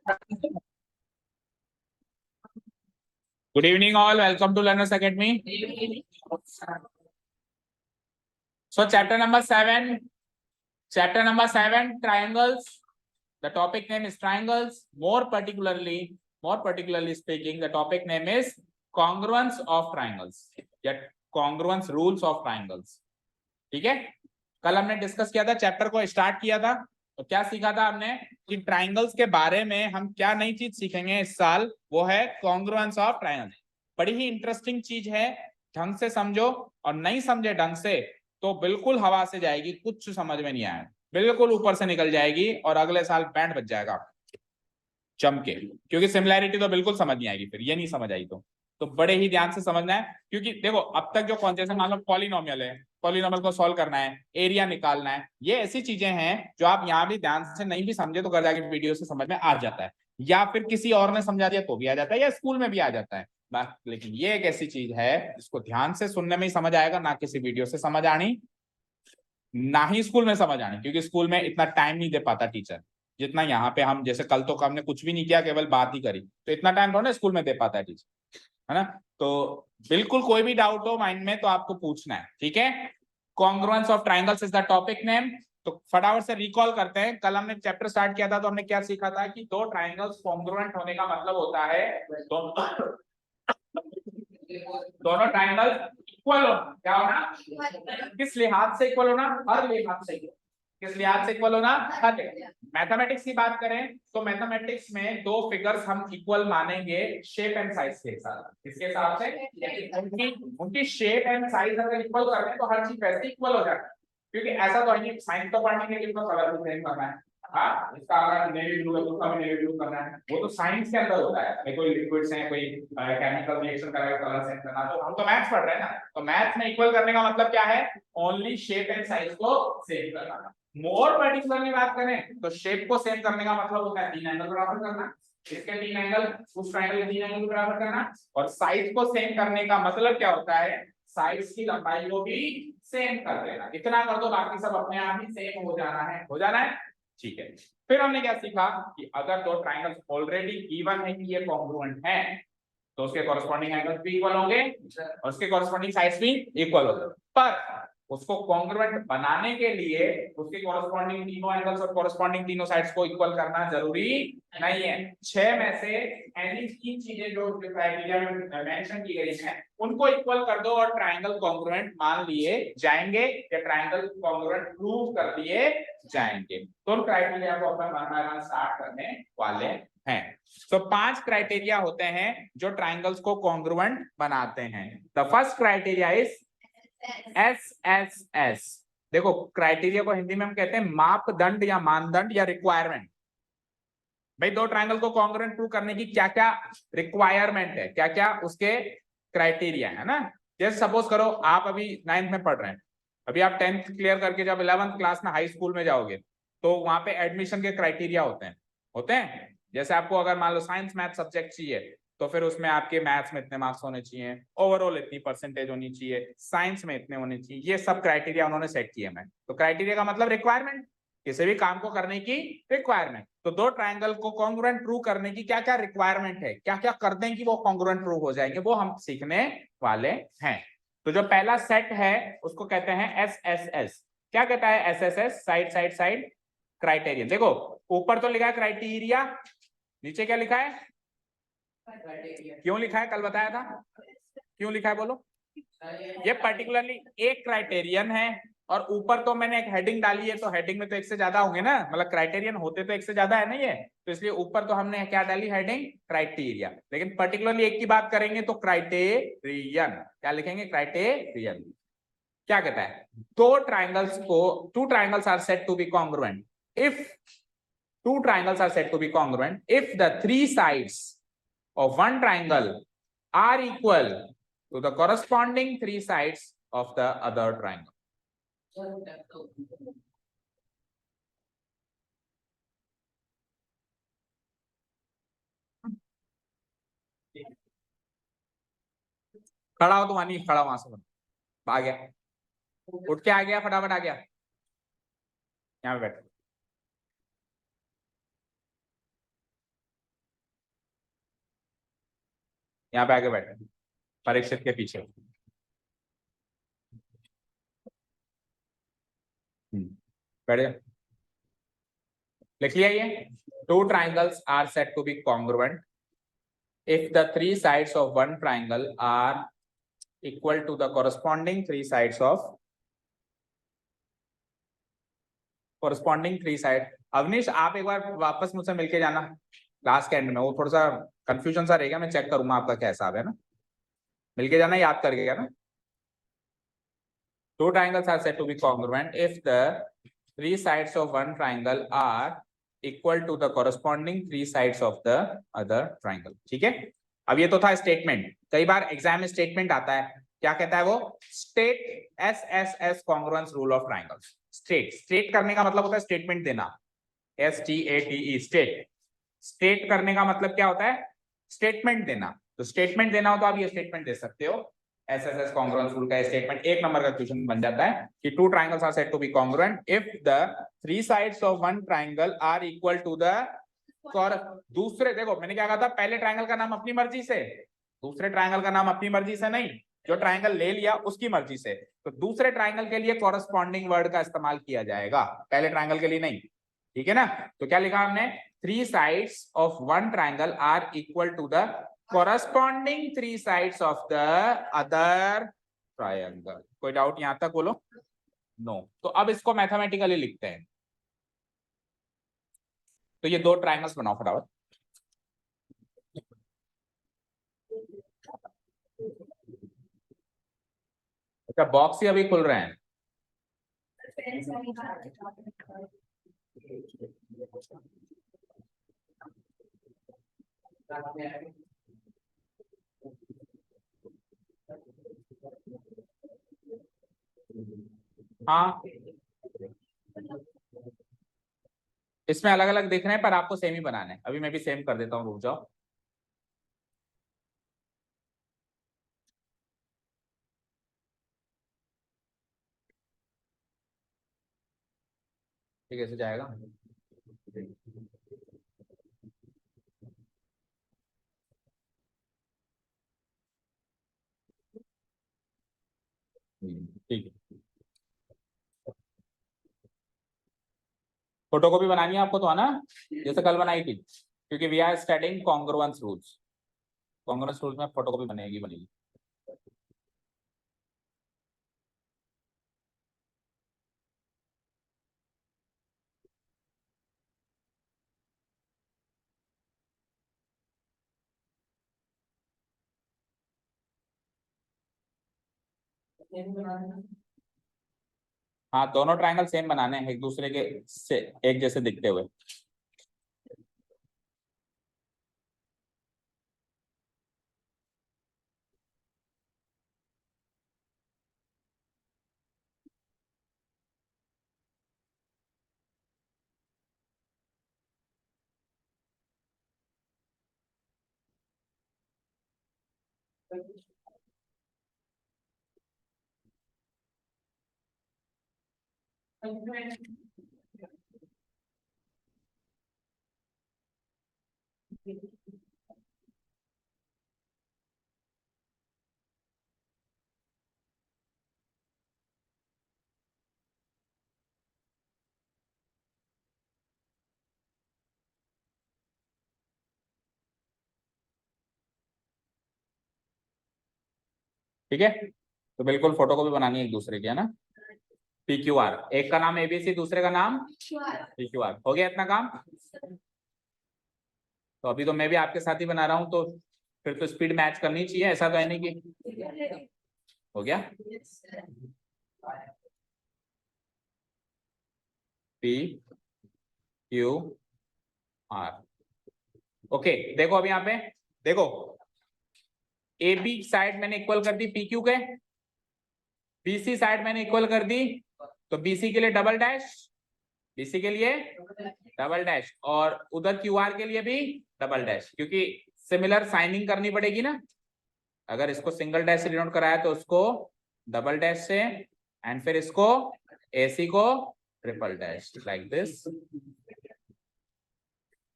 Good evening all, welcome to Learners Academy. So chapter number 7, triangles. The topic name is triangles. More particularly speaking, the topic name is congruence of triangles. Yet congruence rules of triangles. ठीक है, कल हमने discuss किया था, chapter को start किया था, तो क्या सीखा था हमने कि ट्राइंगल्स के बारे में हम क्या नई चीज सीखेंगे इस साल, वो है कॉन्ग्रुएंस ऑफ ट्राइंगल। बड़ी ही इंटरेस्टिंग चीज है, ढंग से समझो, और नहीं समझे ढंग से तो बिल्कुल हवा से जाएगी, कुछ समझ में नहीं आया, बिल्कुल ऊपर से निकल जाएगी और अगले साल बैंड बज जाएगा चमके, क्योंकि सिमिलैरिटी तो बिल्कुल समझ नहीं आएगी, फिर ये नहीं समझ आई तो बड़े ही ध्यान से समझना है। क्योंकि देखो अब तक जो कौन से मान लो पॉलिनोमियल है, पॉलिनोमियल को सॉल्व करना है, एरिया निकालना है, ये ऐसी चीजें हैं जो आप यहाँ भी ध्यान से नहीं भी समझे तो घर जाके वीडियो से समझ में आ जाता है, या फिर किसी और ने समझा दिया तो भी आ जाता है, या स्कूल में भी आ जाता है। लेकिन ये एक ऐसी चीज है जिसको ध्यान से सुनने में ही समझ आएगा, ना किसी वीडियो से समझ आनी, ना ही स्कूल में समझ आनी, क्योंकि स्कूल में इतना टाइम नहीं दे पाता टीचर जितना यहाँ पे हम, जैसे कल तो हमने कुछ भी नहीं किया, केवल बात ही करी, तो इतना टाइम थोड़ा ना स्कूल में दे पाता है टीचर, है ना। तो बिल्कुल कोई भी डाउट हो माइंड में तो आपको पूछना है, ठीक है। Congruence of triangles is the topic name. तो फटाफट से रिकॉल करते हैं, कल हमने चैप्टर स्टार्ट किया था तो हमने क्या सीखा था कि दो ट्राइंगल्स कॉन्ग्रुएंट होने का मतलब होता है दोनों ट्राइंगल इक्वल होना। क्या होना? किस लिहाज से इक्वल होना? हर लिहाज से। किस लिहाज से इक्वल होना? हर। मैथमेटिक्स की बात करें तो मैथमेटिक्स में दो फिगर्स हम इक्वल मानेंगे शेप एंड साइज के साथ। किसके हिसाब से? उनकी शेप एंड साइज अगर इक्वल कर रहे हैं तो हर चीज वैसे इक्वल हो जाती है, क्योंकि ऐसा तो है साइंस तो पढ़ने के लिए कलर भी सेम करना है। हाँ, इसका अगर नेवी ब्लू है तो उसका भी नेवी ब्लू करना है, वो तो साइंस के अंदर होता है। कोई लिक्विड्स हैं, कोई केमिकल रिएक्शन कराएगा, कलर सेम करना, तो हम तो मैथ्स पढ़ रहे हैं ना, तो मैथ्स में इक्वल करने का मतलब क्या है? ओनली शेप एंड साइज को सेम करना। मोर पर्टिकुलरली बात करें तो शेप को सेम करने का मतलब होता है तीन एंगल बराबर करना, इसके तीन एंगल, उस ट्रायंगल के तीन एंगल बराबर करना। और साइज को सेम करने का मतलब क्या होता है? साइज की लंबाई को भी सेम कर देना। इतना कर दो, बाकी सब अपने आप ही सेम हो जाना है, हो जाना है, ठीक है। फिर हमने क्या सीखा कि अगर दो ट्रायंगल्स ऑलरेडी गिवन है कि ये कॉन्ग्रुएंट है तो उसके कॉरेस्पॉन्डिंग एंगल्स भी इक्वल होंगे और उसके कॉरेस्पॉन्डिंग साइड्स भी इक्वल होंगे। पर उसको कॉन्ग्रुएंट बनाने के लिए उसके कॉरेस्पॉन्डिंग तीनों एंगल्स और कॉरेस्पॉन्डिंग तीनों साइड्स को इक्वल करना जरूरी नहीं है। 6 में से एनी 3 चीजें जो क्राइटेरिया में मेंशन की गई हैं उनको इक्वल कर दो और ट्रायंगल कॉन्ग्रुएंट मान लिए जाएंगे, या ट्रायंगल कॉन्ग्रुएंट प्रूव कर दिए जाएंगे। तो क्राइटेरिया को अपन वन बाय वन स्टार्ट करने वाले हैं। तो 5 क्राइटेरिया होते हैं जो ट्रायंगल्स को कॉन्ग्रुएंट बनाते हैं। The first criteria is SSS। देखो क्राइटेरिया को हिंदी में हम कहते हैं मापदंड या मानदंड या रिक्वायरमेंट। भाई दो ट्रायंगल को कॉन्ग्रुएंट प्रूव करने की क्या क्या रिक्वायरमेंट है, क्या क्या उसके क्राइटेरिया है ना। जैसे सपोज करो आप अभी 9th में पढ़ रहे हैं, अभी आप 10th क्लियर करके जब 11th क्लास में हाई स्कूल में जाओगे तो वहां पे एडमिशन के क्राइटेरिया होते हैं। जैसे आपको अगर मान लो साइंस मैथ सब्जेक्ट चाहिए तो फिर उसमें आपके मैथ्स में इतने मार्क्स होने चाहिए, ओवरऑल इतनी परसेंटेज होनी चाहिए, साइंस में इतने होने चाहिए, ये सब क्राइटेरिया उन्होंने सेट किए हैं। तो क्राइटेरिया का मतलब रिक्वायरमेंट, किसी भी काम को करने की रिक्वायरमेंट। तो दो ट्रायंगल को कॉन्ग्रुएंट प्रूव करने की क्या क्या रिक्वायरमेंट है, क्या क्या कर दें कि वो कॉन्ग्रुएंट प्रूव हो जाएंगे, वो हम सीखने वाले हैं। तो जो पहला सेट है उसको कहते हैं SSS। क्या कहता है SSS? Side side side criterion. देखो ऊपर तो लिखा है क्राइटेरिया, नीचे क्या लिखा है? क्यों लिखा है? कल बताया था क्यों लिखा है, बोलो। ये पर्टिकुलरली एक क्राइटेरियन है और ऊपर तो मैंने एक हेडिंग डाली है, तो हेडिंग में तो एक से ज्यादा होंगे ना, मतलब क्राइटेरियन होते तो एक से ज्यादा है ना ये, तो इसलिए ऊपर तो हमने क्या डाली? Heading criteria. लेकिन पर्टिकुलरली एक की बात करेंगे तो क्राइटेरियन। क्या लिखेंगे? क्राइटेरियन। क्या कहता है? दो ट्राइंगल्स को, two triangles are said to be congruent if two triangles are said to be congruent if the three sides of one triangle are equal to the corresponding three sides of the other triangle. खड़ा हो तो मानी खड़ा, वहां से आ गया, उठ के आ गया, फटाफट आ गया, यहाँ पे बैठ। यहाँ पे आके बैठे परीक्षित के पीछे। बैठे, लिख लिया ये। Two triangles are said to be congruent if the three sides of one triangle are equal to the corresponding three sides of Avnish आप एक बार वापस मुझसे मिलके जाना क्लास के एंड में, वो थोड़ा सा कंफ्यूजन सा रहेगा, मैं चेक करूंगा आपका क्या हिसाब है ना, मिलके जाना, याद करके जाना। Two triangles are said to be congruent if the three sides of one triangle are equal to the corresponding three sides of the other triangle। ठीक है, अब ये तो था स्टेटमेंट। कई बार एग्जाम में स्टेटमेंट आता है, क्या कहता है वो, state S congruence rule of triangles. State करने का मतलब होता है स्टेटमेंट देना, STATE स्टेट। स्टेट करने का मतलब क्या होता है, स्टेटमेंट देना। तो स्टेटमेंट देना हो तो आप ये स्टेटमेंट दे सकते हो। SSS कॉन्ग्रुएंस रूल का स्टेटमेंट एक नंबर का क्वेश्चन बन जाता है कि two triangles are said to be congruent if the three sides of one triangle are equal to the दूसरे। देखो मैंने क्या कहा था, पहले ट्राइंगल का नाम अपनी मर्जी से, दूसरे ट्राइंगल का नाम अपनी मर्जी से नहीं, जो ट्राइंगल ले लिया उसकी मर्जी से। तो दूसरे ट्राइंगल के लिए कॉरस्पॉन्डिंग वर्ड का इस्तेमाल किया जाएगा, पहले ट्राइंगल के लिए नहीं। ठीक है ना, तो क्या लिखा हमने, three sides of one triangle are equal to the corresponding three sides of the other triangle। कोई डाउट यहां तक बोलो, नो। तो अब इसको मैथमेटिकली लिखते हैं। तो ये दो ट्राइंगल्स बनाओ फटाफट। अच्छा, बॉक्स ही अभी खुल रहे हैं। हाँ, इसमें अलग अलग दिख रहे हैं पर आपको सेम ही बनाना है। अभी मैं भी सेम कर देता हूँ, रुक जाओ। ठीक है, कैसे जाएगा, ठीक है। फोटोकॉपी बनानी है आपको तो, आना जैसे कल बनाई थी, क्योंकि we are studying congruence rules. Congruence rules में फोटोकॉपी बनेगी। हाँ, दोनों ट्रायंगल सेम बनाने हैं, एक दूसरे के से एक जैसे दिखते हुए। ठीक है, तो बिल्कुल फोटोकॉपी बनानी है एक दूसरे की, है ना। PQR, एक का नाम ABC, दूसरे का नाम PQR। हो गया इतना काम। तो अभी तो मैं भी आपके साथ ही बना रहा हूँ, तो फिर तो स्पीड मैच करनी चाहिए, ऐसा तो है नहीं कि हो गया। PQR, okay. देखो अब यहाँ पे देखो, AB साइड मैंने इक्वल कर दी PQ के, BC साइड मैंने इक्वल कर दी, तो BC के लिए डबल डैश, BC के लिए डबल डैश, और उधर QR के लिए भी डबल डैश, क्योंकि सिमिलर साइनिंग करनी पड़ेगी ना। अगर इसको सिंगल डैश से डिनोट कराया तो उसको डबल डैश से, एंड फिर इसको AC को ट्रिपल डैश, लाइक दिस।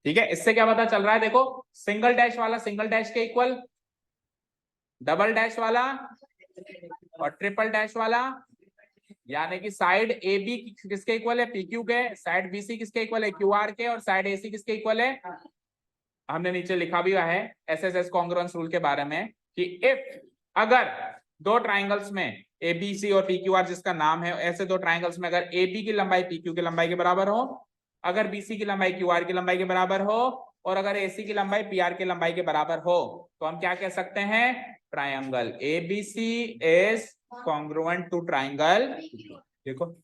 ठीक है, इससे क्या पता चल रहा है, देखो सिंगल डैश वाला सिंगल डैश के इक्वल, डबल डैश वाला और ट्रिपल डैश वाला, यानी कि साइड ए बी किसके इक्वल है, पी क्यू के, साइड बी सी किसके इक्वल है, क्यू आर के, और साइड ए सी किसके इक्वल है। हमने नीचे लिखा भी हुआ है एसएसएस कॉन्ग्रुएंस रूल के बारे में कि इफ अगर दो ट्राइंगल्स में ए बी सी और पी क्यू आर जिसका नाम है, ऐसे दो ट्राइंगल्स में अगर ए बी की लंबाई पी क्यू की लंबाई के बराबर हो, अगर बी सी की लंबाई क्यू आर की लंबाई के बराबर हो, और अगर ए सी की लंबाई पी आर की लंबाई के बराबर हो, तो हम क्या कह सकते हैं, triangle A B C is congruent to triangle. देखो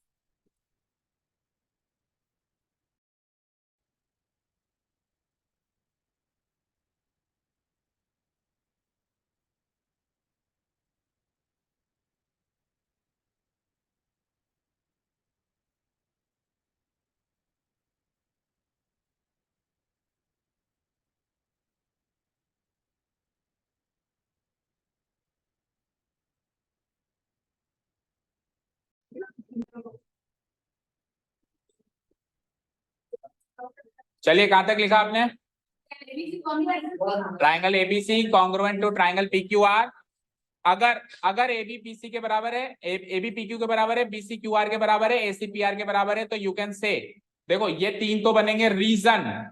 चलिए कहां तक लिखा आपने, triangle ABC congruent to triangle P Q R. अगर ए बी पी सी के बराबर है, ए बी पी क्यू के बराबर है, बी सी क्यू आर के बराबर है, ए सी पी आर के बराबर है, तो यू कैन से, देखो ये तीन तो बनेंगे रीजन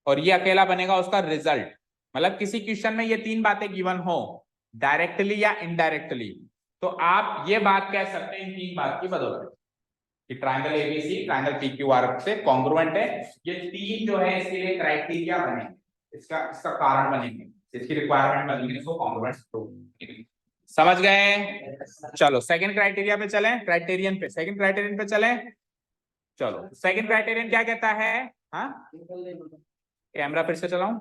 और ये अकेला बनेगा उसका रिजल्ट। मतलब किसी क्वेश्चन में ये तीन बातें गिवन हो डायरेक्टली या इनडायरेक्टली, तो आप ये बात कह सकते हैं इन तीन बात की बदौलत कि triangle ABC triangle P Q are से कॉन्ग्रुएंट है। ये तीन जो है इसके लिए क्राइटेरिया बनेंगे, इसका कारण बनेंगे, इसकी रिक्वायरमेंट बनेंगे, इसको कॉन्ग्रुएंट। समझ गए। चलो सेकंड क्राइटेरिया पे चलें, क्राइटेरियन पे, सेकंड क्राइटेरियन पे चलें। चलो सेकंड क्राइटेरियन क्या कहता है, हाँ कैमरा फिर से चलाऊं,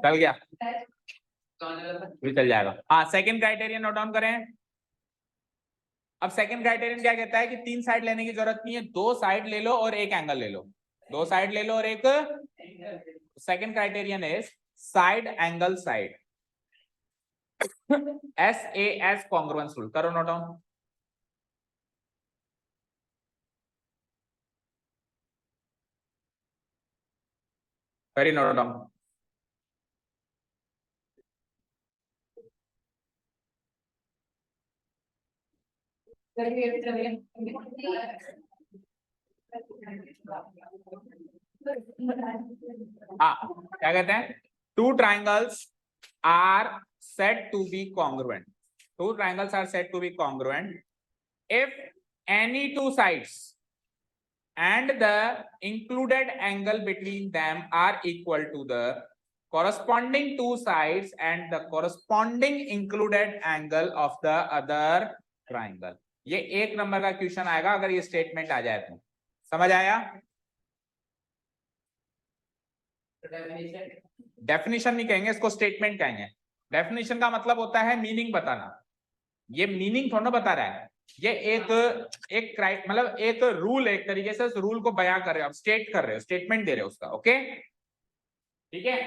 चल गया, भी चल जाएगा। हाँ सेकंड क्राइटेरियन नोट डाउन करें। अब सेकंड क्राइटेरियन क्या कहता है कि तीन साइड लेने की जरूरत नहीं है, दो साइड ले लो और एक एंगल ले लो, दो साइड ले लो और एक। Second criterion is side angle side, SAS congruence rule, करो note down. Very note down. हाँ क्या कहते हैं, two triangles are said to be congruent, two triangles are said to be congruent if any two sides and the included angle between them are equal to the corresponding two sides and the corresponding included angle of the other triangle। ये एक number का question आएगा अगर ये statement आ जाए तो। समझ आया। डेफिनेशन नहीं कहेंगे इसको, स्टेटमेंट कहेंगे। डेफिनेशन का मतलब होता है मीनिंग बताना, ये मीनिंग थोड़ा बता रहा है, ये एक मतलब एक रूल, एक तरीके से उस रूल को बयां कर रहे हो, स्टेट कर रहे हो, स्टेटमेंट दे रहे हो उसका। ओके ठीक है,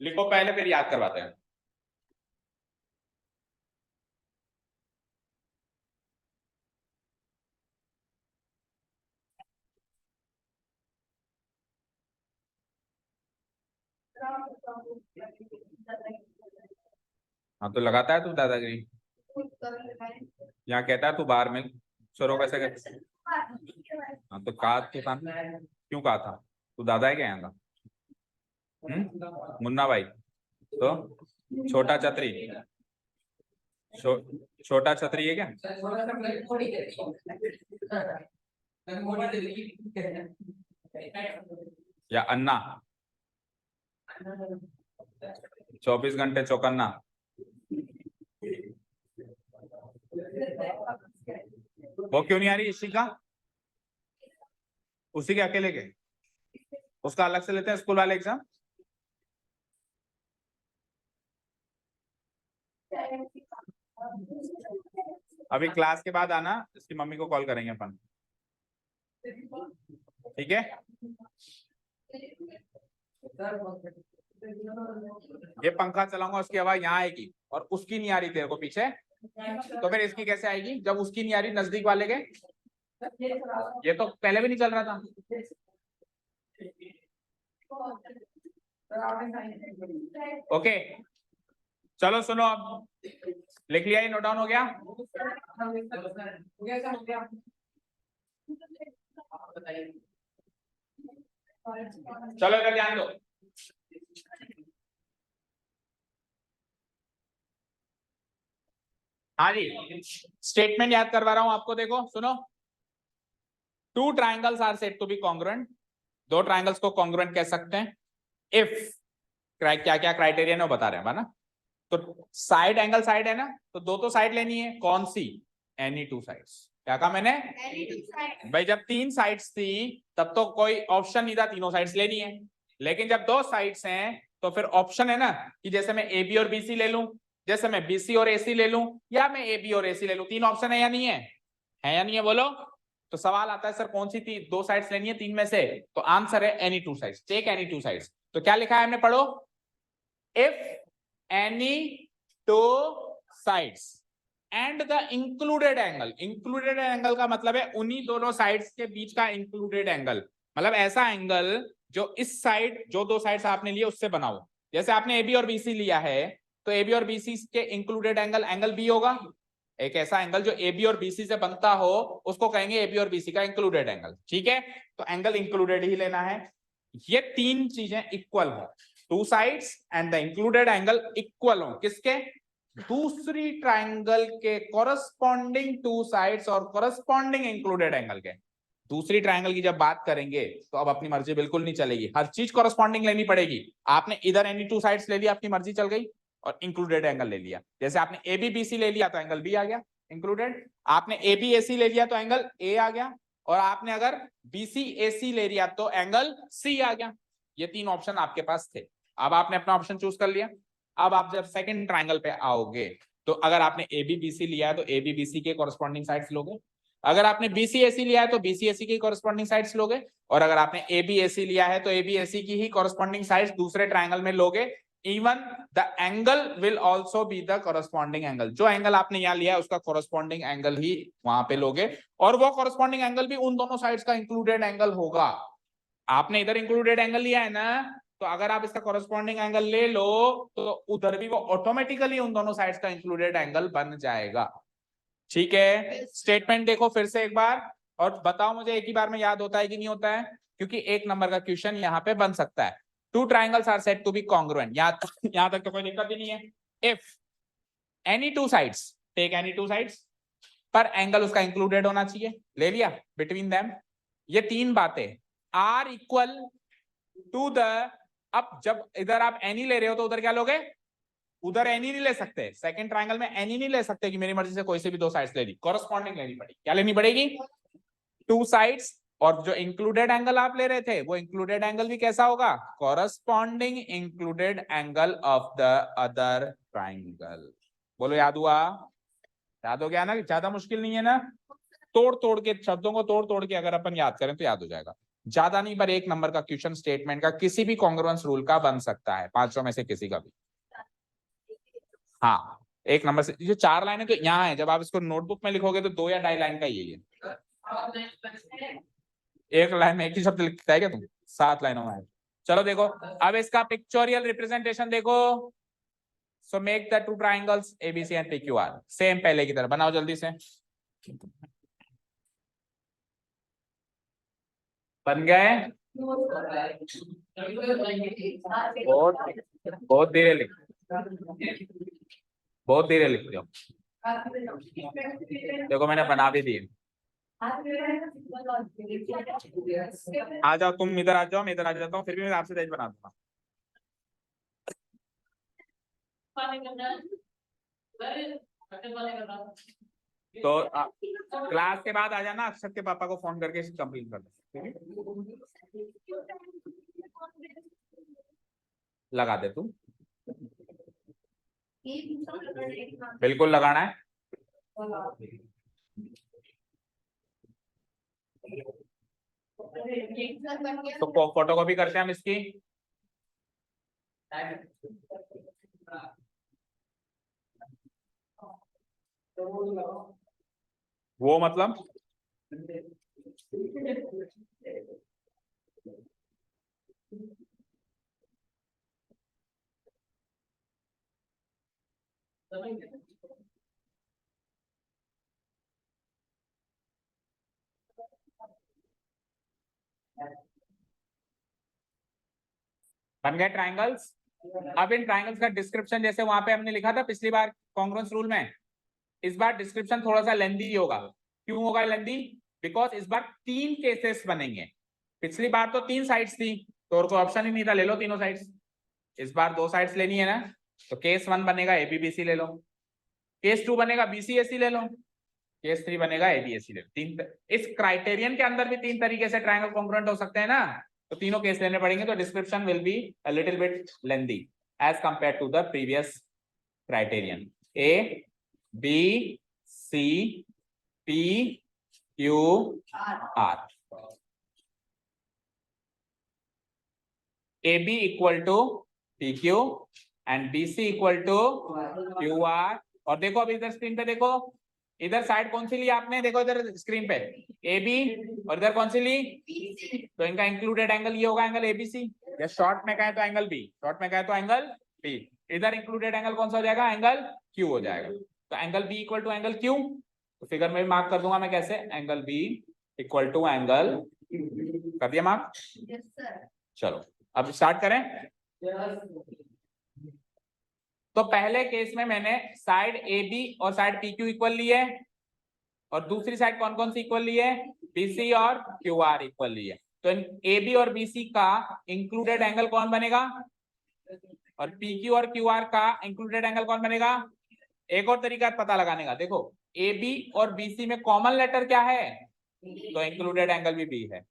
लिखो पहले फिर याद करवाते हैं। हाँ तो लगाता है तू दादागिरी, यहाँ कहता है तू बाहर में छोरो कैसे कहते। हाँ तो कहा तो था, क्यों कहा था, तू दादा है क्या यहाँ का, मुन्ना भाई, तो छोटा छतरी, छोटा छतरी है क्या, या अन्ना 24 घंटे चौकन्ना। वो क्यों नहीं आ रही इसी का, उसी के अकेले के, उसका अलग से लेते हैं स्कूल वाले एग्जाम। अभी क्लास के बाद आना, इसकी मम्मी को कॉल करेंगे अपन, ठीक है। ये पंखा चलाऊंगा उसकी आवाज यहाँ आएगी और उसकी नहीं आ रही तेरे को पीछे, तो फिर इसकी कैसे आएगी जब उसकी नहीं आ रही नजदीक वाले के। ये तो पहले भी नहीं चल रहा था। ओके चलो सुनो, अब लिख लिया, ये नोट डाउन हो गया। चलो इधर ध्यान दो। हाँ जी, स्टेटमेंट याद करवा रहा हूं आपको, देखो सुनो। Two triangles are said to be congruent, दो ट्राइंगल्स को कॉन्ग्रुएंट कह सकते हैं इफ क्या क्या क्राइटेरिया है वो बता रहे हैं ना। तो साइड एंगल साइड है ना, तो दो तो साइड लेनी है, कौन सी? Any two sides. क्या कहा मैंने? भाई जब तीन साइड्स थी तब तो कोई ऑप्शन नहीं था, तीनों साइड्स लेनी है। लेकिन जब दो साइड्स हैं तो फिर ऑप्शन है ना, कि जैसे मैं ए बी और बी सी ले लूं, जैसे मैं बी सी और ए सी ले लूं, या मैं ए बी और ए सी ले लूं। तीन ऑप्शन है या नहीं है? है या नहीं है बोलो। तो सवाल आता है सर कौन सी थी दो साइड्स लेनी है तीन में से, तो आंसर है any two sides. Take any two sides. तो क्या लिखा है हमने, पढ़ो। If any two sides and the included angle, included angle का मतलब है उन्हीं दोनों साइड्स के बीच का इंक्लूडेड एंगल, मतलब ऐसा एंगल जो इस साइड, जो दो साइड्स आपने लिए उससे बनाओ। जैसे आपने ए बी और बी सी लिया है, तो ए बी और बी सी के इंक्लूडेड एंगल एंगल बी होगा। एक ऐसा एंगल जो ए बी और बी सी से बनता हो उसको कहेंगे ए बी और बी सी का इंक्लूडेड एंगल। ठीक है, तो एंगल इंक्लूडेड ही लेना है। ये तीन चीजें इक्वल हो, to sides and the included angle equal हो किसके? दूसरी ट्राइंगल के कॉरस्पॉन्डिंग टू साइड्स और कॉरस्पॉन्डिंग इंक्लूडेड एंगल के। दूसरी ट्राइंगल की जब बात करेंगे तो अब अपनी मर्जी बिल्कुल नहीं चलेगी, हर चीज कॉरस्पॉन्डिंग लेनी पड़ेगी। आपने इधर एनी टू साइड्स ले लिया, अपनी मर्जी चल गई, और इंक्लूडेड एंगल ले लिया। जैसे आपने ए बी बी सी ले लिया तो एंगल बी आ गया इंक्लूडेड, आपने ए बी ए सी ले लिया तो एंगल ए आ गया, और आपने अगर बी सी ए सी ले लिया तो एंगल सी आ गया। ये तीन ऑप्शन आपके पास थे, अब आपने अपना ऑप्शन चूज कर लिया। अब आप जब सेकंड ट्राइंगल पे आओगे तो अगर आपने ए बी बी सी लिया है तो ए बी बी सी के कॉरस्पॉन्डिंग साइड्स लोगे, अगर आपने बी सी ए सी लिया है तो बी सी ए सी के कॉरस्पॉन्डिंग साइड्स लोगे, और अगर आपने ए बी ए सी लिया है तो ए बी ए सी की ही कॉरस्पॉन्डिंग साइड्स दूसरे ट्राइंगल में लोगे। Even the angle will also be the corresponding angle, जो एंगल आपने यहाँ लिया है उसका कॉरस्पॉन्डिंग एंगल ही वहां पे लोगे, और वो कॉरस्पॉन्डिंग एंगल भी उन दोनों साइड्स का इंक्लूडेड एंगल होगा। आपने इधर इंक्लूडेड एंगल लिया है ना, तो अगर आप इसका कॉरस्पॉन्डिंग एंगल ले लो तो उधर भी वो ऑटोमेटिकली उन दोनों साइड्स का इंक्लूडेड एंगल बन जाएगा। ठीक है, स्टेटमेंट देखो फिर से एक बार, और बताओ मुझे एक ही बार में याद होता है कि नहीं होता है, क्योंकि एक नंबर का क्वेश्चन यहाँ पे बन सकता है। Two triangles are said to be congruent, यहां तक तो कोई दिक्कत ही नहीं है। If any two sides, take any two sides, पर एंगल उसका इंक्लूडेड होना चाहिए, ले लिया बिटवीन देम। ये तीन बातें आर इक्वल टू द, अब जब इधर आप एनी ले रहे हो तो उधर क्या लोगे? उधर एनी नहीं ले सकते, सेकंड ट्रायंगल में एनी नहीं ले सकते कि मेरी मर्जी से कोई से भी दो साइड्स ले ली, कॉरस्पॉन्डिंग लेनी पड़ेगी। क्या लेनी पड़ेगी? टू साइड्स, और जो इंक्लूडेड एंगल आप ले रहे थे वो इंक्लूडेड एंगल भी कैसा होगा? Corresponding included angle of the other triangle. बोलो याद हुआ? याद हो गया ना? ज्यादा मुश्किल नहीं है ना, तोड़ तोड़ के शब्दों को तोड़ तोड़ के अगर अपन याद करें तो याद हो जाएगा। ज्यादा नहीं, पर एक नंबर का क्वेश्चन स्टेटमेंट का किसी भी कॉन्ग्रुएंस रूल का बन सकता है, पांचों में से किसी का भी। हाँ, एक नंबर से जो चार लाइनें तो यहाँ है, जब आप इसको नोटबुक में लिखोगे तो 2 या 2.5 लाइन का ही है। एक लाइन में एक ही शब्द लिखता है क्या तुम? 7 लाइनों में है। चलो देखो, अब इसका पिक्चोरियल रिप्रेजेंटेशन देखो। So make the two triangles ABC and PQR, same पहले की तरह बनाओ जल्दी से। बन गए? बहुत बहुत धीरे लिख, बहुत धीरे लिखते हो। देखो मैंने बना भी दिए। आ जाओ तुम इधर, आ जाओ मैं इधर आ जाता हूँ, फिर भी मैं आपसे तेज बना दूंगा। तो क्लास के बाद आ जाना, अक्षर के पापा को फोन करके कंप्लीट कर दो। लगा दे तू, बिल्कुल लगाना है। तो फोटो कॉपी करते हैं हम इसकी। वो मतलब बन गए ट्राइंगल्स। अब इन ट्राइंगल्स का डिस्क्रिप्शन जैसे वहां पे हमने लिखा था पिछली बार कॉन्ग्रुएंस रूल में, इस बार डिस्क्रिप्शन थोड़ा सा लेंदी होगा। क्यों होगा लेंदी? बिकॉज इस बार 3 केसेस बनेंगे। पिछली बार तो 3 साइड्स थी तो और कोई ऑप्शन ही नहीं था, ले लो तीनों साइड्स। इस बार 2 साइड्स लेनी है ना, तो केस 1 बनेगा एबीबीसी ले लो, केस 2 बनेगा बीसीएसी ले लो, केस 3 बनेगा एबीएसी ले लो। 3 इस क्राइटेरियन के अंदर भी 3 तरीके से ट्रायंगल कॉन्ग्रुएंट हो सकते हैं ना, तो तीनों केस लेने पड़ेंगे। तो description will be a little bit lengthy as compare to the previous criterion. A B C P Q R. A B equal to P Q and B C equal to Q R. और देखो अभी इधर screen पे देखो, इधर side कौन सी ली आपने, देखो इधर स्क्रीन पे ए बी, और इधर कौन सी ली, तो इनका इंक्लूडेड एंगल ये होगा, एंगल एबीसी। या शॉर्ट में कहे तो एंगल बी, शॉर्ट में कहे तो एंगल बी। इधर इंक्लूडेड एंगल कौन सा हो जाएगा, एंगल क्यू हो जाएगा। तो angle B equal to angle Q, तो फिगर में मार्क कर दूंगा मैं कैसे, angle B equal to angle, कर दिया मार्क। चलो अब स्टार्ट करें। तो पहले केस में मैंने साइड ए बी और साइड पी क्यू इक्वल ली है, और दूसरी साइड कौन कौन सी इक्वल ली है, बीसी और क्यू आर इक्वल ली है। तो ए बी और बीसी का इंक्लूडेड एंगल कौन बनेगा, और पी क्यू और क्यू आर का इंक्लूडेड एंगल कौन बनेगा। एक और तरीका पता लगाने का, देखो ए बी और बीसी में कॉमन लेटर क्या है, तो इंक्लूडेड एंगल भी बी है।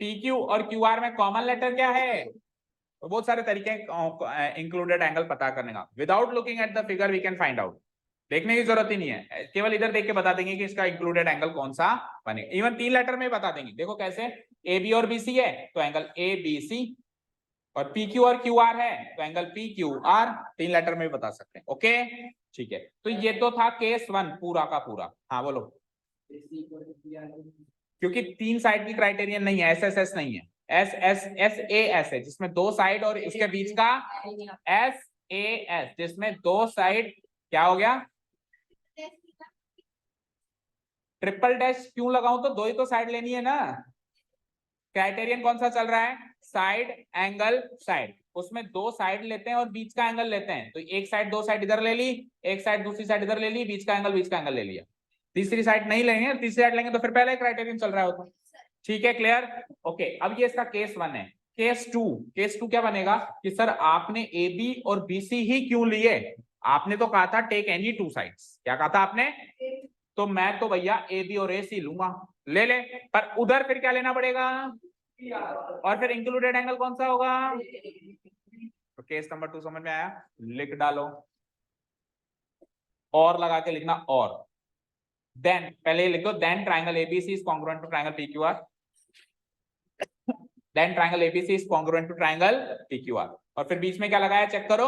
पी क्यू और क्यू आर में कॉमन लेटर क्या है, तो बहुत सारे तरीके इंक्लूडेड एंगल पता करने का। Without looking at the figure we can find out, देखने की जरूरत ही नहीं है, केवल इधर देख के बता देंगे कि इसका इंक्लूडेड एंगल कौन सा बनेगा। इवन 3 लेटर में बता देंगे, देखो कैसे, ए बी और बी सी है तो एंगल ए बी सी, और पी क्यू और क्यू आर है तो angle P Q R, 3 letter में बता सकते हैं। ओके ठीक है, तो ये तो था केस 1 पूरा का पूरा। हाँ बोलो। क्योंकि 3 साइड की क्राइटेरियन नहीं है, एस एस एस नहीं है, S S S A S है जिसमें 2 साइड और इसके बीच का एस ए एस जिसमें 2 साइड क्या हो गया, ट्रिपल डैश क्यों लगाऊं, तो 2 ही तो साइड लेनी है ना। क्राइटेरियन कौन सा चल रहा है, साइड एंगल साइड, उसमें 2 साइड लेते हैं और बीच का एंगल लेते हैं। तो एक साइड 2 साइड इधर ले ली, एक साइड दूसरी साइड इधर ले ली, बीच का एंगल ले लिया। तीसरी साइड नहीं लेंगे, तीसरी साइड लेंगे तो फिर पहले क्राइटेरियन चल रहा होता। ठीक है क्लियर। ओके अब ये इसका केस 1 है। केस 2 क्या बनेगा कि सर आपने ए बी और बी सी ही क्यों लिए, आपने तो कहा था टेक एनी 2 साइड्स, क्या कहा था आपने, तो मैं तो भैया ए बी और ए सी लूंगा, ले ले, पर उधर फिर क्या लेना पड़ेगा, और फिर इंक्लूडेड एंगल कौन सा होगा। तो केस नंबर 2 समझ में आया, लिख डालो, और लगा के लिखना, और देन पहले लिख दो, then triangle ABC is congruent to triangle PQR, then triangle ABC is congruent to triangle PQR, और फिर बीच में क्या लगाया चेक करो,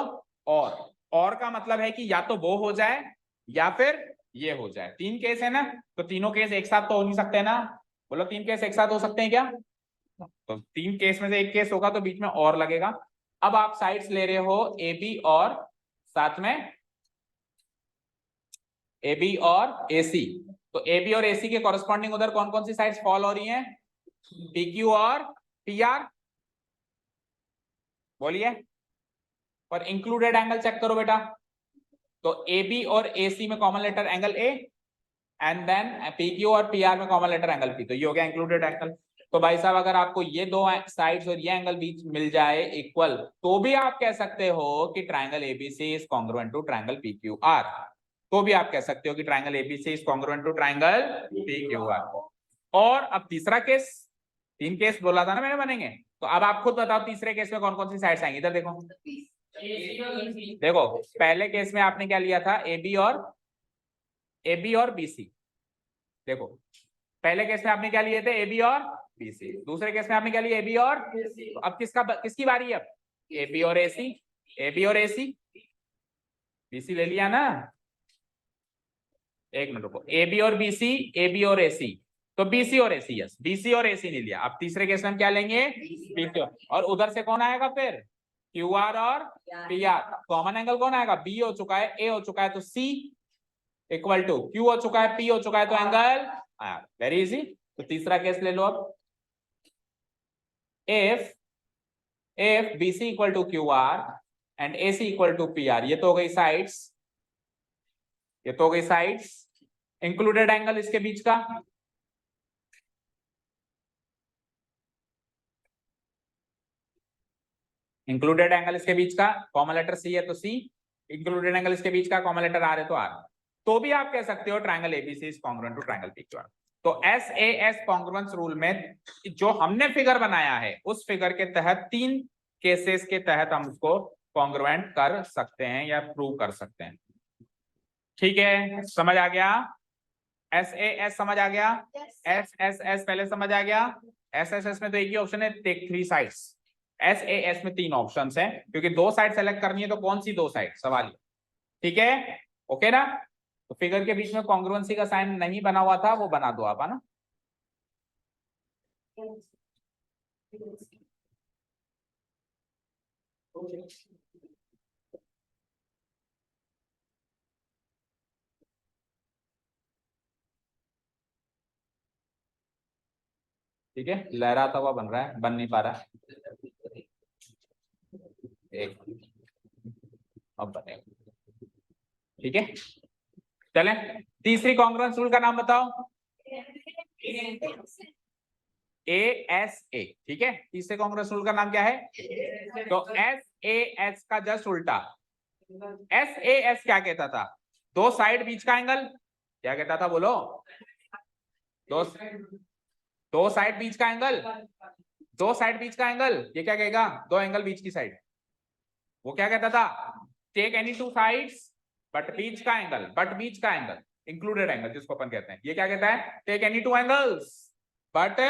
और का मतलब है कि या तो वो हो जाए या फिर ये हो जाए। 3 केस है ना, तो तीनों केस एक साथ तो हो नहीं सकते ना, बोलो 3 केस एक साथ हो सकते हैं क्या, तो 3 केस में से एक केस होगा तो बीच में और लगेगा। अब आप साइड्स ले रहे हो ए बी और साथ में ए बी और ए सी, तो ए बी और ए सी के कॉरेस्पॉन्डिंग उधर कौन कौन सी साइड्स फॉल हो रही हैं, पी क्यू और पी आर, बोलिए। और इंक्लूडेड एंगल चेक करो बेटा, तो ए बी और ए सी में common letter angle A, and then P Q और पी आर में कॉमन लेटर एंगल पी, तो ये हो गया इंक्लूडेड एंगल। तो भाई साहब अगर आपको ये 2 साइड्स और ये एंगल बीच मिल जाए इक्वल, तो भी आप कह सकते हो कि triangle ABC is congruent to triangle PQR, तो भी आप कह सकते हो कि triangle ABC is congruent to triangle PQR. और अब तीसरा केस, 3 केस बोला था ना मैंने बनेंगे, तो अब आप खुद बताओ तीसरे केस में कौन कौन सी साइड्स आएंगी, इधर देखो। देखो पहले केस में आपने क्या लिया था, ए बी और बी सी, देखो पहले केस में आपने क्या लिए थे, ए बी और बी सी, दूसरे केस में आपने क्या लिया, ए बी और, तो अब किसकी बारी है, अब ए बी और ए सी, ए बी और ए सी, बी सी ले लिया ना, एक मिनट रुको, ए बी और बी सी, ए बी और ए सी, तो बीसी और एसी, यस बीसी और एसी नहीं लिया। अब तीसरे केस में हम क्या लेंगे, बीसी और उधर से कौन आएगा फिर, क्यू आर और पी आर। कॉमन एंगल कौन आएगा, बी हो चुका है, ए हो चुका है, तो सी इक्वल टू क्यू हो चुका है, पी हो चुका है, तो एंगल आर। Very easy. तो तीसरा केस ले लो अब, if BC equal to Q R and AC equal to P R, ये तो हो गई साइड्स, ये तो हो गई साइड्स। इंक्लूडेड एंगल इसके बीच का, इंक्लूडेड एंगल इसके बीच का, कॉमन लेटर सी है तो सी, इंक्लूडेड एंगल इसके बीच का, कॉमन लेटर आर है तो आर। तो भी आप कह सकते हो triangle ABC is congruent to triangle PQR. तो S A S congruence rule में जो हमने फिगर बनाया है उस फिगर के तहत 3 केसेस के तहत हम उसको कॉन्ग्रुएंट कर सकते हैं या प्रूव कर सकते हैं। ठीक है, समझ आ गया, एस ए एस समझ आ गया, एस एस एस पहले समझ आ गया। एस एस एस में तो एक ही ऑप्शन है, take 3 sides. S A S में 3 ऑप्शंस हैं, क्योंकि 2 साइड सेलेक्ट करनी है, तो कौन सी 2 साइड सवाल। ठीक है, ओके ना। तो फिगर के बीच में कॉन्ग्रुएंसी का साइन नहीं बना हुआ था, वो बना दो आप, है ना। ठीक है, लहराता हुआ बन रहा है, बन नहीं पा रहा है, एक अब बनेगा। ठीक है, चलें तीसरी कॉन्ग्रुएंस रूल का नाम बताओ, ए एस ए। ठीक है, तीसरे कॉन्ग्रुएंस रूल का नाम क्या है, तो एस ए एस का जस्ट उल्टा। एस ए एस क्या कहता था, 2 साइड बीच का एंगल, क्या कहता था बोलो, दो दो साइड बीच का एंगल, 2 साइड बीच का एंगल, ये क्या कहेगा, 2 एंगल बीच की साइड। वो क्या कहता था, टेक एनी 2 साइड्स बट बीच का एंगल, बट बीच का एंगल इंक्लूडेड एंगल जिसको अपन कहते हैं, ये क्या कहता है, take any 2 angles but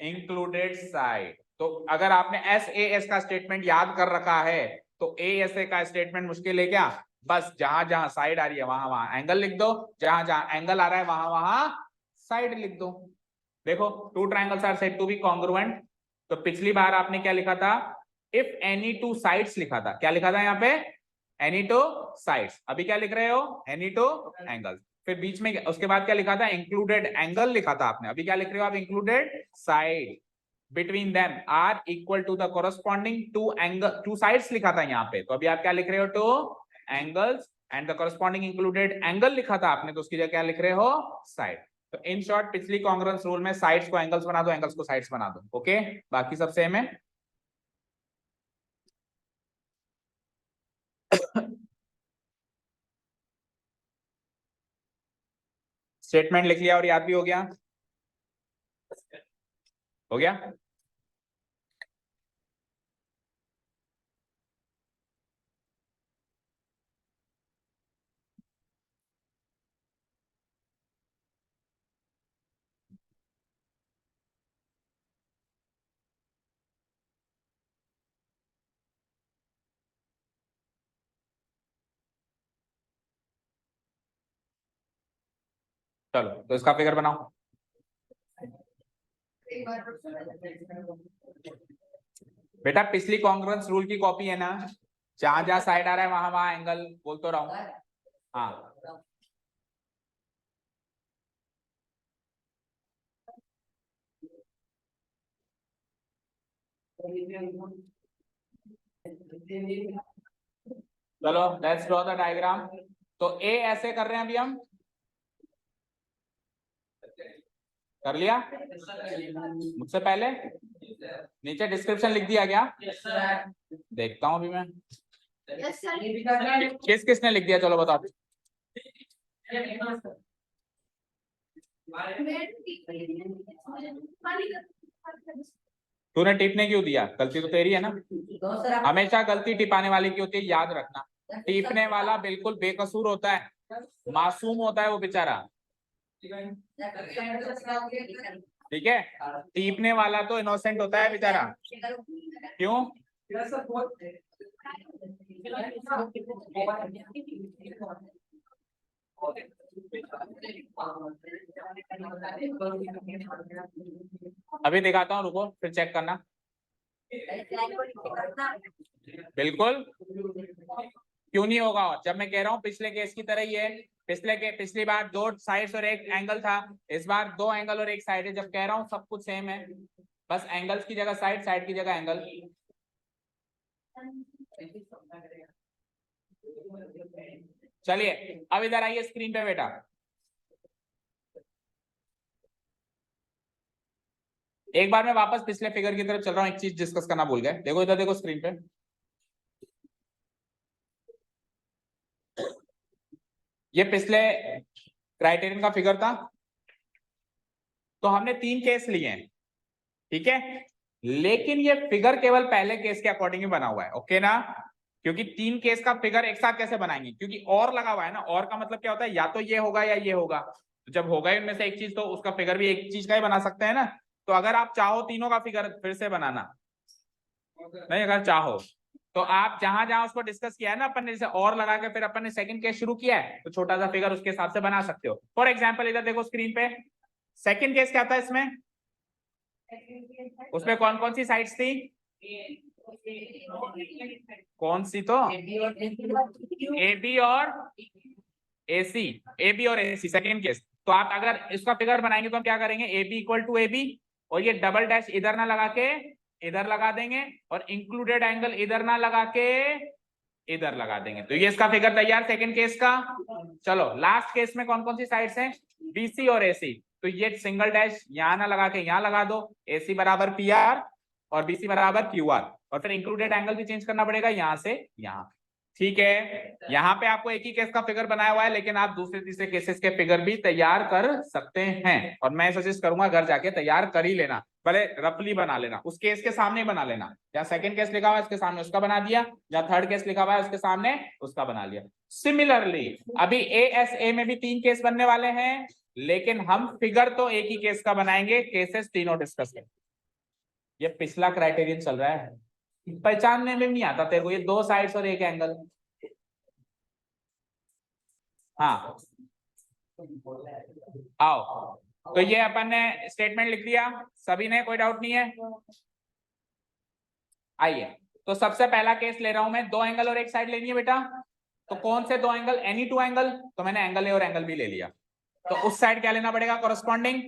included side. तो अगर आपने एस ए एस का स्टेटमेंट याद कर रखा है तो ए एस ए का स्टेटमेंट मुश्किल है क्या, बस जहां जहां साइड आ रही है वहां वहां एंगल लिख दो, जहां जहां एंगल आ रहा है वहां वहां साइड लिख दो। देखो 2 triangles are said to be congruent. तो पिछली बार आपने क्या लिखा था, इफ एनी 2 साइड्स लिखा था, क्या लिखा था यहाँ पे, एनी 2 साइड्स। अभी क्या लिख रहे हो, एनी 2 एंगल्स। फिर बीच में उसके बाद क्या लिखा था, इंक्लूडेड एंगल लिखा था आपने, अभी क्या लिख रहे हो आप, included side between them are equal to the corresponding 2 sides लिखा था यहाँ पे, तो अभी आप क्या लिख रहे हो, 2 angles and the corresponding included angle लिखा था आपने, तो उसकी जगह क्या लिख रहे हो, साइड। तो इन शॉर्ट पिछली कॉन्ग्रुएंस रूल में साइड्स को एंगल्स बना दो, एंगल्स को साइड्स बना दो, ओके, बाकी सब सेम है। स्टेटमेंट लिख लिया और याद भी हो गया, हो गया। चलो तो इसका फिगर बनाओ। बेटा पिछली कॉन्ग्रुएंस रूल की कॉपी है ना, जहां जहां साइड आ रहा है वहां वहां एंगल बोल तो रहा हूं। हाँ चलो लेट्स ड्रॉ द डायग्राम। तो ए ऐसे कर रहे हैं अभी हम, कर लिया मुझसे पहले, नीचे डिस्क्रिप्शन लिख दिया क्या, देखता हूं अभी मैं, किस किसने लिख दिया, चलो बताओ। तूने टिपने क्यों दिया, गलती तो तेरी है ना, हमेशा गलती टिपाने वाले की होती है, याद रखना। टीपने वाला बिल्कुल बेकसूर होता है, मासूम होता है वो बेचारा, ठीक है, टीपने वाला तो इनोसेंट होता है बेचारा। क्यों, अभी दिखाता हूँ, रुको फिर चेक करना। बिल्कुल क्यों नहीं होगा, जब मैं कह रहा हूँ पिछले केस की तरह ही है। पिछली बार दो साइड्स और एक एंगल था, इस बार दो एंगल और एक साइड है। जब कह रहा हूँ सब कुछ सेम है, बस एंगल्स की जगह साइड, साइड की जगह एंगल। चलिए अब इधर आइए स्क्रीन पे बेटा। एक बार मैं वापस पिछले फिगर की तरफ चल रहा हूँ, एक चीज डिस्कस करना भूल गए। देखो इधर, देखो स्क्रीन पे, ये पिछले क्राइटेरियन का फिगर था। तो हमने 3 केस लिए हैं, ठीक है, लेकिन ये फिगर केवल पहले केस के अकॉर्डिंग ही बना हुआ है, ओके ना। क्योंकि 3 केस का फिगर एक साथ कैसे बनाएंगे, क्योंकि और लगा हुआ है ना। और का मतलब क्या होता है, या तो ये होगा या ये होगा। तो जब होगा इनमें से एक चीज, तो उसका फिगर भी एक चीज का ही बना सकते हैं ना। तो अगर आप चाहो तीनों का फिगर फिर से बनाना, नहीं अगर चाहो तो आप जहां जहां उसको डिस्कस किया है ना अपन ने, जैसे और लगा के फिर अपन ने सेकंड केस शुरू किया है, तो छोटा सा फिगर उसके हिसाब से बना सकते हो। फॉर एग्जांपल इधर देखो स्क्रीन पे, सेकंड केस क्या था इसमें, उसमें कौन कौन सी साइड्स थी, कौन सी, तो ए बी और AC, ए बी और AC सेकेंड केस। तो आप अगर इसका फिगर बनाएंगे तो हम क्या करेंगे, A B equal to A B, और ये डबल डैश इधर ना लगा के इधर लगा देंगे, और इंक्लूडेड एंगल इधर ना लगा के इधर लगा देंगे। तो ये इसका फिगर तैयार सेकंड केस का। चलो लास्ट केस में कौन कौन सी साइड्स हैं, BC और AC। तो ये सिंगल डैश यहां ना लगा के यहां लगा दो, AC बराबर PR और BC बराबर QR, और फिर इंक्लूडेड एंगल भी चेंज करना पड़ेगा यहां से यहां, ठीक है। यहाँ पे आपको एक ही केस का फिगर बनाया हुआ है, लेकिन आप दूसरे तीसरे केसेस के फिगर भी तैयार कर सकते हैं। और मैं सजेस्ट करूंगा घर जाके तैयार कर ही लेना, भले रफली बना लेना, उस केस के सामने बना लेना। या सेकंड केस लिखा हुआ है उसके सामने उसका बना दिया, या थर्ड केस लिखा हुआ है उसके सामने उसका बना लिया। सिमिलरली अभी ASA में भी 3 केस बनने वाले हैं, लेकिन हम फिगर तो एक ही केस का बनाएंगे, केसेस तीनों डिस्कस करेंगे। ये पिछला क्राइटेरियन चल रहा है, पहचानने में नहीं आता तेरे को, ये 2 साइड्स और एक एंगल। हाँ आओ, तो ये अपन ने स्टेटमेंट लिख दिया, सभी ने, कोई डाउट नहीं है। आइए, तो सबसे पहला केस ले रहा हूं मैं, 2 एंगल और एक साइड लेनी है बेटा। तो कौन से 2 एंगल, एनी 2 एंगल, तो मैंने एंगल ए और एंगल बी ले लिया। तो उस साइड क्या लेना पड़ेगा, कॉरेस्पॉन्डिंग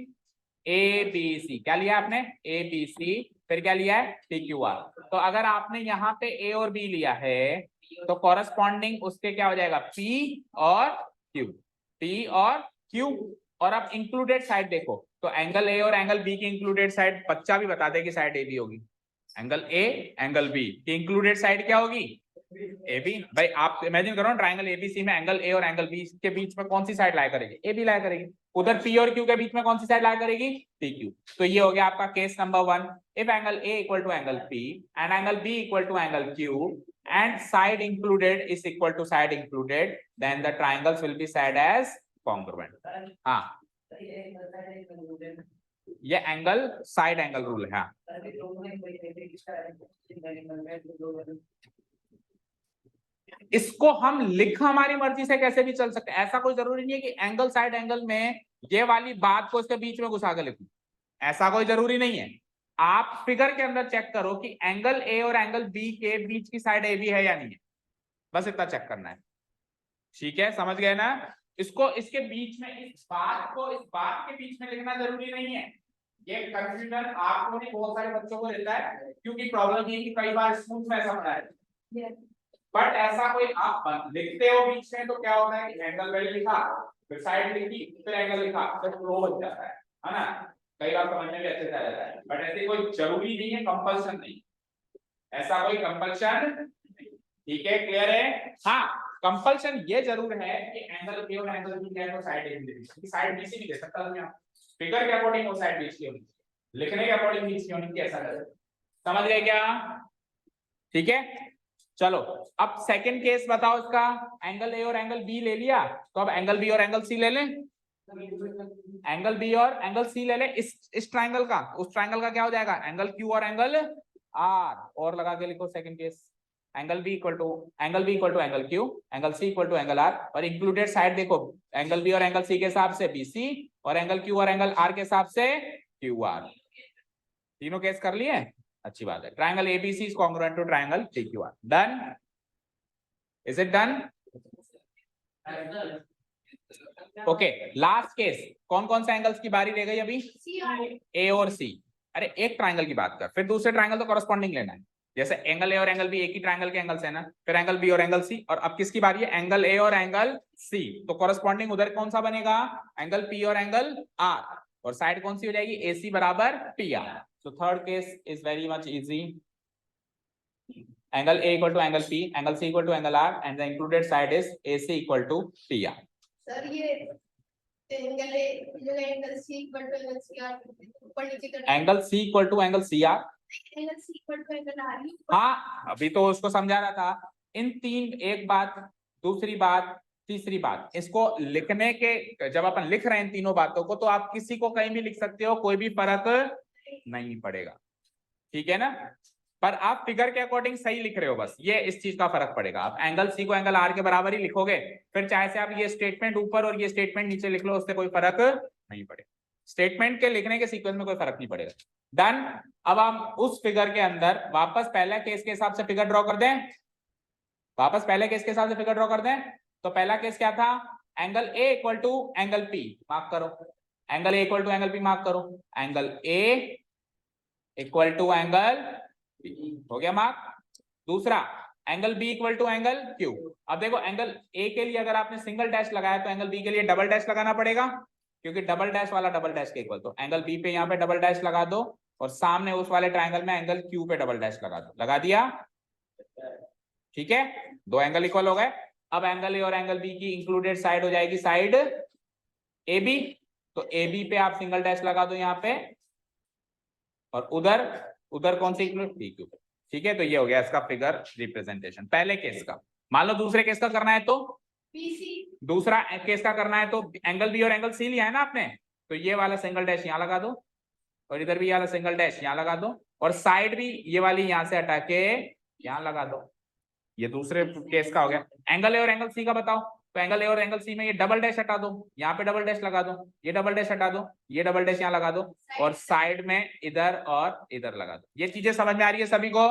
ABC। क्या लिया आपने, ABC, फिर क्या लिया है, PQR। तो अगर आपने यहाँ पे A और B लिया है, तो कॉरेस्पॉन्डिंग उसके क्या हो जाएगा, P और Q, P और Q। और अब इंक्लूडेड साइड देखो, तो एंगल A और एंगल B की इंक्लूडेड साइड, बच्चा भी बता दे कि साइड AB होगी, एंगल A एंगल B की इंक्लूडेड साइड क्या होगी, AB। भाई आप इमेजिन करो ट्राइंगल ABC में एंगल A और एंगल B के बीच में कौन सी साइड लाया करेगी, AB लाया करेगी। उधर P और Q के बीच में कौन सी साइड लाया करेगी, PQ। तो ये हो गया आपका case number 1। If angle A equal to angle P and angle B equal to angle Q and side included is equal to side included, then the triangles will be said as congruent। हाँ, ये angle side angle rule है। हाँ, इसको हम लिख हमारी मर्जी से कैसे भी चल सकते हैं, ऐसा कोई जरूरी नहीं है कि एंगल साइड एंगल में ये वाली बात को इसके बीच में घुसा कर लिखूं, ऐसा कोई जरूरी नहीं है। आप फिगर के अंदर चेक करो कि एंगल A और एंगल B के बीच की साइड AB है या नहीं है, बस इतना चेक करना है, ठीक है, समझ गए ना। इसको इसके बीच में, इस बात को इस बात के बीच में लिखना जरूरी नहीं है। ये कंफ्यूजन आपको नहीं, बहुत सारे बच्चों को रहता है, क्योंकि प्रॉब्लम ये है कि कई बार स्कूल में ऐसा पढ़ा है, बट ऐसा कोई आप लिखते हो बीच में, तो क्या होता है कि एंगल पहले लिखा, फिर साइड लिखी, फिर एंगल लिखा, फिर फ्लो बन जाता है ना। कई बार समझने में अच्छे से आ जाता है, बट ऐसे कोई जरूरी नहीं है, कंपल्सन नहीं, ऐसा कोई कंपल्सन, ठीक है, क्लियर है। हाँ, कंपल्सन ये जरूर है कि एंगल ए और एंगल बी क्या है, साइड ए भी, साइड बी से नहीं दे सकता मैं, फिगर के अकॉर्डिंग वो साइड बीच की होनी, लिखने के अकॉर्डिंग बीच की होनी, ऐसा कर, समझ गए क्या, ठीक है। चलो अब सेकंड केस बताओ इसका, एंगल ए और एंगल बी ले लिया, तो अब एंगल बी और एंगल सी ले लें, एंगल बी और एंगल सी ले लें। इस ट्राइंगल का उस ट्राइंगल का क्या हो जाएगा, एंगल क्यू और एंगल आर, और लगा के लिखो second case. Angle B equal to angle Q, angle C equal to angle R, और इंक्लूडेड साइड देखो एंगल बी और एंगल सी के हिसाब से बी सी, और एंगल क्यू और एंगल आर के हिसाब से क्यू आर। तीनों केस कर लिए, अच्छी बात है। Triangle ABC is congruent to triangle PQR. Done, is it done? Okay, last case, कौन कौन से एंगल्स की बारी रह गई अभी? ए और सी। अरे एक ट्राइंगल की बात कर, फिर दूसरे ट्राइंगल तो कॉरेस्पॉन्डिंग लेना है। जैसे एंगल ए और एंगल बी एक ही ट्राइंगल के एंगल्स है ना, फिर एंगल बी और एंगल सी, और अब किसकी बारी है? एंगल ए और एंगल सी, तो कॉरेस्पॉन्डिंग उधर कौन सा बनेगा? एंगल पी और एंगल आर, और साइड कौन सी हो जाएगी? ए सी बराबर P R. So third case is very much easy. Angle A equal to angle P, angle C equal to angle R, and the included side is A C equal to P R. Sir ये angle A angle C equal to angle C R ऊपर नीचे करना है। Angle C equal to angle C R, angle C equal to angle R. हाँ अभी तो उसको समझा रहा था। इन तीन, एक बात, दूसरी बात, तीसरी बात, इसको लिखने के जब अपन लिख रहे हैं तीनों बातों को, तो आप किसी को कहीं भी लिख सकते हो, कोई भी फर्क नहीं पड़ेगा, ठीक है ना? पर आप फिगर के अकॉर्डिंग सही लिख रहे हो, बस ये इस चीज का फर्क पड़ेगा। आप एंगल सी को एंगल आर के बराबर ही लिखोगे, फिर चाहे से आप ये स्टेटमेंट ऊपर और ये स्टेटमेंट नीचे लिख लो, उससे कोई फर्क नहीं पड़ेगा। स्टेटमेंट के लिखने के सीक्वेंस में कोई फर्क नहीं पड़ेगा। डन। अब हम उस फिगर के अंदर वापस पहले केस के हिसाब से फिगर ड्रॉ कर दें, वापस पहले केस के हिसाब से फिगर ड्रॉ कर दें। तो पहला केस क्या था? Angle A equal to angle P, mark करो। Angle A equal to angle P mark करो। Angle A equal to angle P, हो गया मार्क। दूसरा angle B equal to angle Q. अब देखो एंगल ए के लिए अगर आपने सिंगल डैश लगाया तो एंगल बी के लिए डबल डैश लगाना पड़ेगा, क्योंकि डबल डैश वाला डबल डैश के इक्वल। तो एंगल बी पे यहाँ पे डबल डैश लगा दो, और सामने उस वाले ट्राइंगल में एंगल क्यू पे डबल डैश लगा दो। लगा दिया, ठीक है? दो एंगल इक्वल हो गए। अब एंगल ए और एंगल बी की इंक्लूडेड साइड हो जाएगी साइड ए बी, तो ए बी पे आप सिंगल डैश लगा दो यहाँ पे, और उधर उधर कौन सी इंक्लूड? बी क्यू पे, ठीक है? तो ये हो गया इसका फिगर रिप्रेजेंटेशन पहले केस का। मान लो दूसरे केस का करना है तो बीसी, दूसरा केस का करना है तो एंगल बी और एंगल सी लिया है ना आपने, तो ये वाला सिंगल डैश यहाँ लगा दो, और इधर भी ये वाला सिंगल डैश यहाँ लगा दो, और साइड भी ये वाली यहाँ से हटा के यहाँ लगा दो। ये दूसरे केस का हो गया। एंगल ए और एंगल सी का बताओ, तो एंगल ए और एंगल सी में ये डबल डैश हटा दो, यहाँ पे डबल डैश लगा दो, ये डबल डैश हटा दो, ये डबल डैश यहाँ लगा दो, और साइड में इधर और इधर लगा दो। ये चीजें समझ में आ रही है सभी को?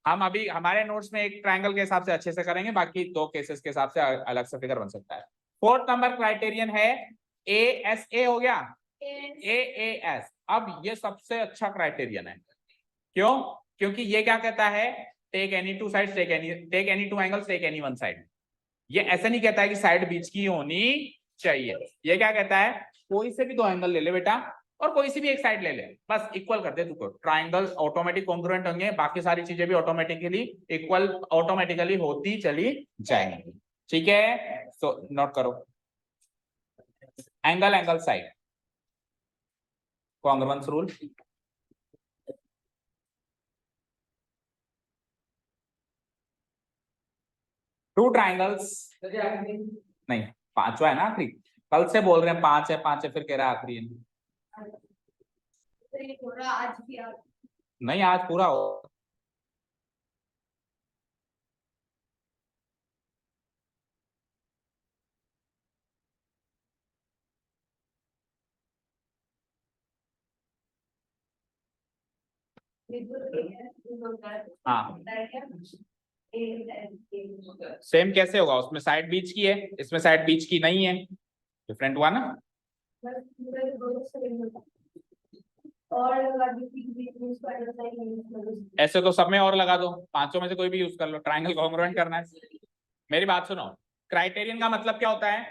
हम अभी हमारे नोट्स में एक ट्राइंगल के हिसाब से अच्छे से करेंगे, बाकी दो केसेस के हिसाब से अलग से फिगर बन सकता है। फोर्थ नंबर क्राइटेरियन है ए एस ए, हो गया ए ए एस। अब ये सबसे अच्छा क्राइटेरियन है, क्यों? क्योंकि ये क्या कहता है? Take any two sides, take any two angles, take any one side. ये ऐसा नहीं कहता है कि साइड बीच की होनी चाहिए। ये क्या कहता है? कोई से भी दो एंगल ले ले बेटा, और कोई सी भी एक साइड ले ले, बस इक्वल कर दे तू। ट्राइंगल्स ऑटोमेटिक कॉन्ग्रुएंट होंगे, बाकी सारी चीजें भी ऑटोमेटिकली इक्वल ऑटोमेटिकली होती चली जाएंगी, ठीक है? सो नोट करो, angle angle side congruence rule. Two triangles, नहीं पांचवा है ना आखिरी, कल से बोल रहे हैं पांच है, फिर कह रहा है आखिरी है। नहीं आज पूरा हो। हाँ सेम कैसे होगा? उसमें साइड बीच की है, इसमें साइड बीच की नहीं है, डिफरेंट हुआ ना? ऐसे तो सब में और लगा दो, पांचों में से कोई भी यूज कर लो, ट्राइंगल कॉन्ग्रुएंट करना है। मेरी बात सुनो, क्राइटेरियन का मतलब क्या होता है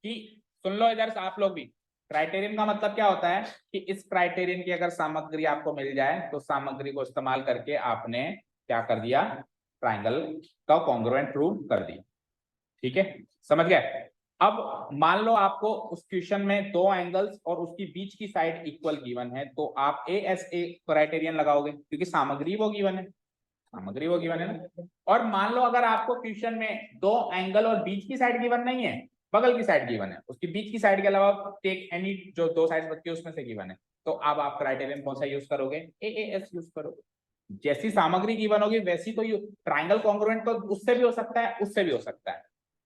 कि, सुन लो इधर आप लोग भी, क्राइटेरियन का मतलब क्या होता है कि इस क्राइटेरियन की अगर सामग्री आपको मिल जाए तो सामग्री को इस्तेमाल करके आपने क्या कर दिया? ट्राइंगल का कॉन्ग्रुएंट प्रूव कर दिया, ठीक है? समझ गए? अब मान लो आपको उस क्वेश्चन में दो एंगल्स और उसकी बीच की साइड इक्वल गिवन है, तो आप ए एस ए क्राइटेरियन लगाओगे, क्योंकि सामग्री वो गिवन है, सामग्री वो गिवन है ना। और मान लो अगर आपको क्वेश्चन में दो एंगल और बीच की साइड गिवन नहीं है, बगल की साइड गिवन है, उसकी बीच की साइड के अलावा टेक एनी जो दो साइड बचती है उसमें से गिवन है, तो अब आप क्राइटेरियन कौन सा यूज करोगे? ए एस यूज करोगे। जैसी सामग्री गिवन होगी वैसी तो ट्राइंगल कॉन्ग्रुएंट तो उससे भी हो सकता है, उससे भी हो सकता है।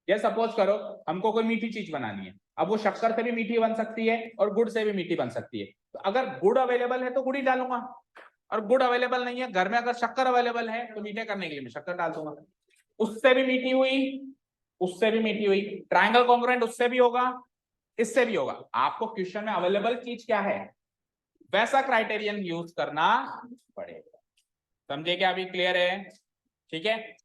जैसे सपोज करो हमको कोई मीठी चीज बनानी है, अब वो शक्कर से भी मीठी बन सकती है और गुड़ से भी मीठी बन सकती है। तो अगर गुड़ अवेलेबल है तो गुड़ ही डालूंगा, और गुड़ अवेलेबल नहीं है घर में, अगर शक्कर अवेलेबल है तो मीठे करने के लिए मैं शक्कर डाल दूंगा। उससे भी मीठी हुई, उससे भी मीठी हुई, ट्राइंगल कॉन्ग्रुएंट उससे भी होगा, इससे भी होगा। आपको क्वेश्चन में अवेलेबल चीज क्या है वैसा क्राइटेरियन यूज करना पड़ेगा। समझे क्या? अभी क्लियर है? ठीक है।